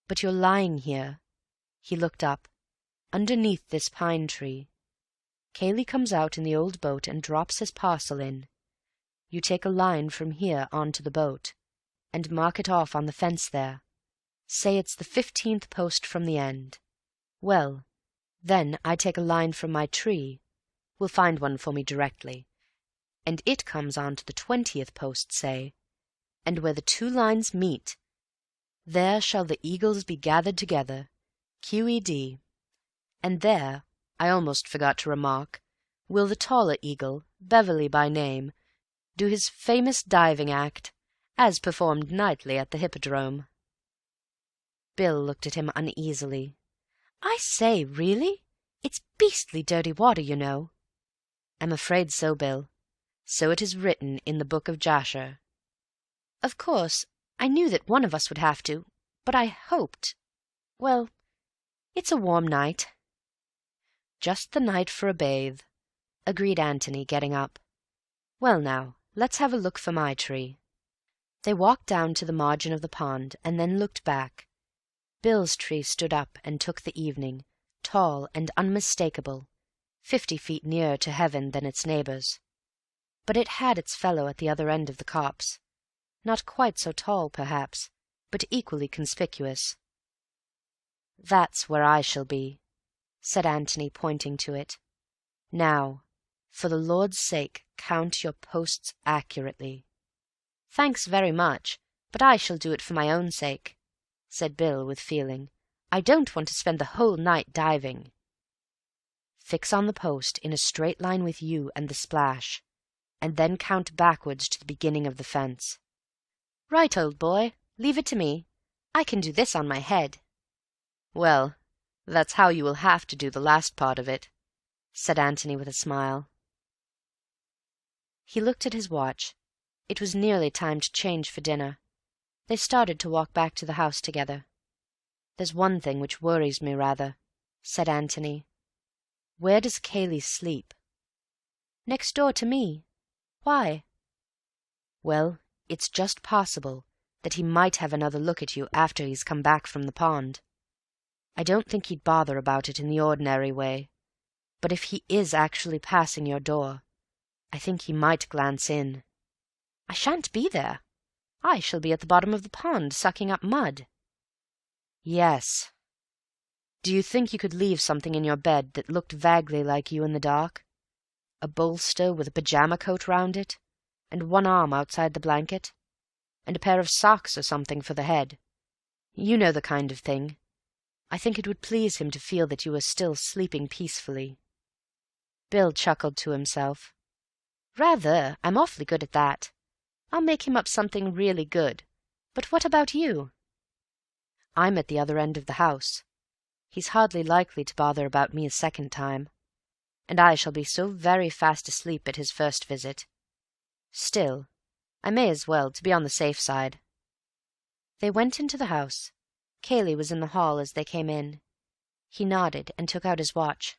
But you're lying here." He looked up. "Underneath this pine tree. Cayley comes out in the old boat and drops his parcel in. You take a line from here on to the boat, and mark it off on the fence there. Say it's the 15th post from the end. Well, then I take a line from my tree. Will find one for me directly. And it comes on to the 20th post, say, and where the two lines meet, there shall the eagles be gathered together, QED. And there, I almost forgot to remark, will the taller eagle, Beverley by name, do his famous diving act, as performed nightly at the Hippodrome. Bill looked at him uneasily. I say, really? It's beastly dirty water, you know. I'm afraid so, Bill. So it is written in the Book of Jasher. Of course, I knew that one of us would have to, but I hoped... Well, it's a warm night. Just the night for a bathe, agreed Antony, getting up. Well now, let's have a look for my tree. They walked down to the margin of the pond, and then looked back. Bill's tree stood up and took the evening, tall and unmistakable, 50 feet nearer to heaven than its neighbours. But it had its fellow at the other end of the copse, not quite so tall, perhaps, but equally conspicuous. That's where I shall be, said Antony, pointing to it. Now, for the Lord's sake, count your posts accurately. Thanks very much, but I shall do it for my own sake, said Bill with feeling. I don't want to spend the whole night diving. Fix on the post in a straight line with you and the splash, and then count backwards to the beginning of the fence. Right, old boy, leave it to me. I can do this on my head. Well, that's how you will have to do the last part of it, said Antony with a smile. He looked at his watch. It was nearly time to change for dinner. They started to walk back to the house together. There's one thing which worries me rather, said Antony. Where does Cayley sleep? Next door to me. Why? Well, it's just possible that he might have another look at you after he's come back from the pond. I don't think he'd bother about it in the ordinary way, but if he is actually passing your door, I think he might glance in. I shan't be there. I shall be at the bottom of the pond, sucking up mud. Yes. Do you think you could leave something in your bed that looked vaguely like you in the dark? A bolster with a pyjama coat round it, and one arm outside the blanket, and a pair of socks or something for the head. You know the kind of thing. I think it would please him to feel that you were still sleeping peacefully. Bill chuckled to himself. Rather, I'm awfully good at that. I'll make him up something really good. But what about you? I'm at the other end of the house. He's hardly likely to bother about me a second time, and I shall be so very fast asleep at his first visit. Still, I may as well, to be on the safe side. They went into the house. Cayley was in the hall as they came in. He nodded and took out his watch.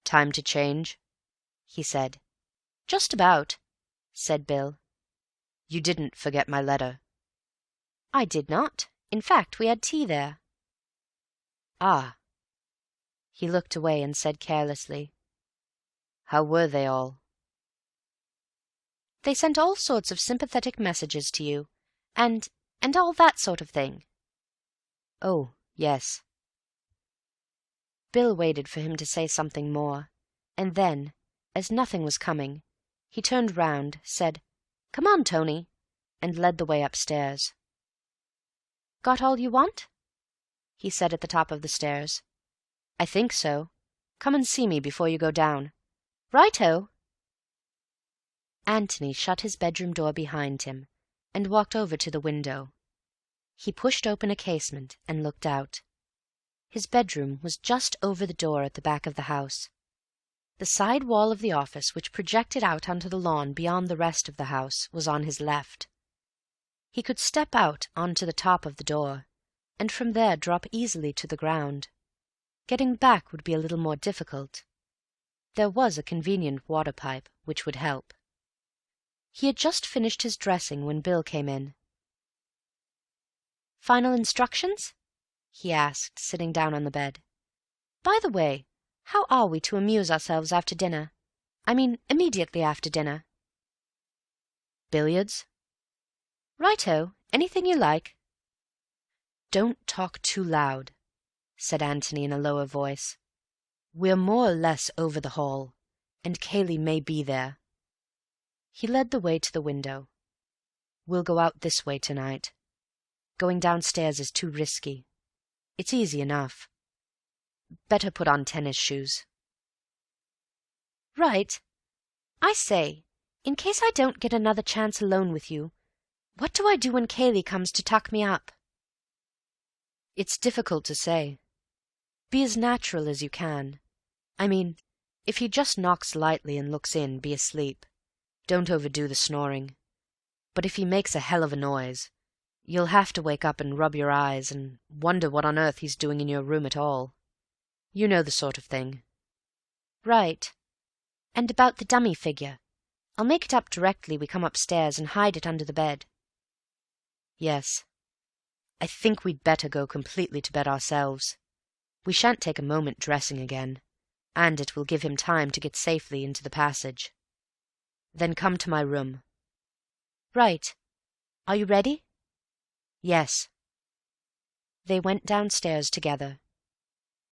Time to change, he said. Just about, said Bill. You didn't forget my letter. I did not. In fact, we had tea there. Ah. He looked away and said carelessly, How were they all? They sent all sorts of sympathetic messages to you, and all that sort of thing. Oh, yes. Bill waited for him to say something more, and then, as nothing was coming, he turned round, said, Come on, Tony, and led the way upstairs. Got all you want? He said at the top of the stairs. I think so. Come and see me before you go down. Right-o. Antony shut his bedroom door behind him and walked over to the window. He pushed open a casement and looked out. His bedroom was just over the door at the back of the house. The side wall of the office, which projected out onto the lawn beyond the rest of the house, was on his left. He could step out onto the top of the door, and from there drop easily to the ground. Getting back would be a little more difficult. There was a convenient water pipe, which would help. He had just finished his dressing when Bill came in. Final instructions? He asked, sitting down on the bed. By the way, how are we to amuse ourselves after dinner? I mean, immediately after dinner. Billiards?" "Righto. Anything you like." "Don't talk too loud," said Antony in a lower voice. "We're more or less over the hall, and Cayley may be there." He led the way to the window. "We'll go out this way tonight. Going downstairs is too risky. It's easy enough. Better put on tennis shoes." "Right. I say, in case I don't get another chance alone with you, what do I do when Cayley comes to tuck me up?" "It's difficult to say. Be as natural as you can. I mean, if he just knocks lightly and looks in, be asleep. Don't overdo the snoring. But if he makes a hell of a noise, you'll have to wake up and rub your eyes and wonder what on earth he's doing in your room at all. You know the sort of thing." "Right. And about the dummy figure. I'll make it up directly we come upstairs and hide it under the bed." "Yes. I think we'd better go completely to bed ourselves. We shan't take a moment dressing again, and it will give him time to get safely into the passage. Then come to my room." "Right. Are you ready?" "Yes." They went downstairs together.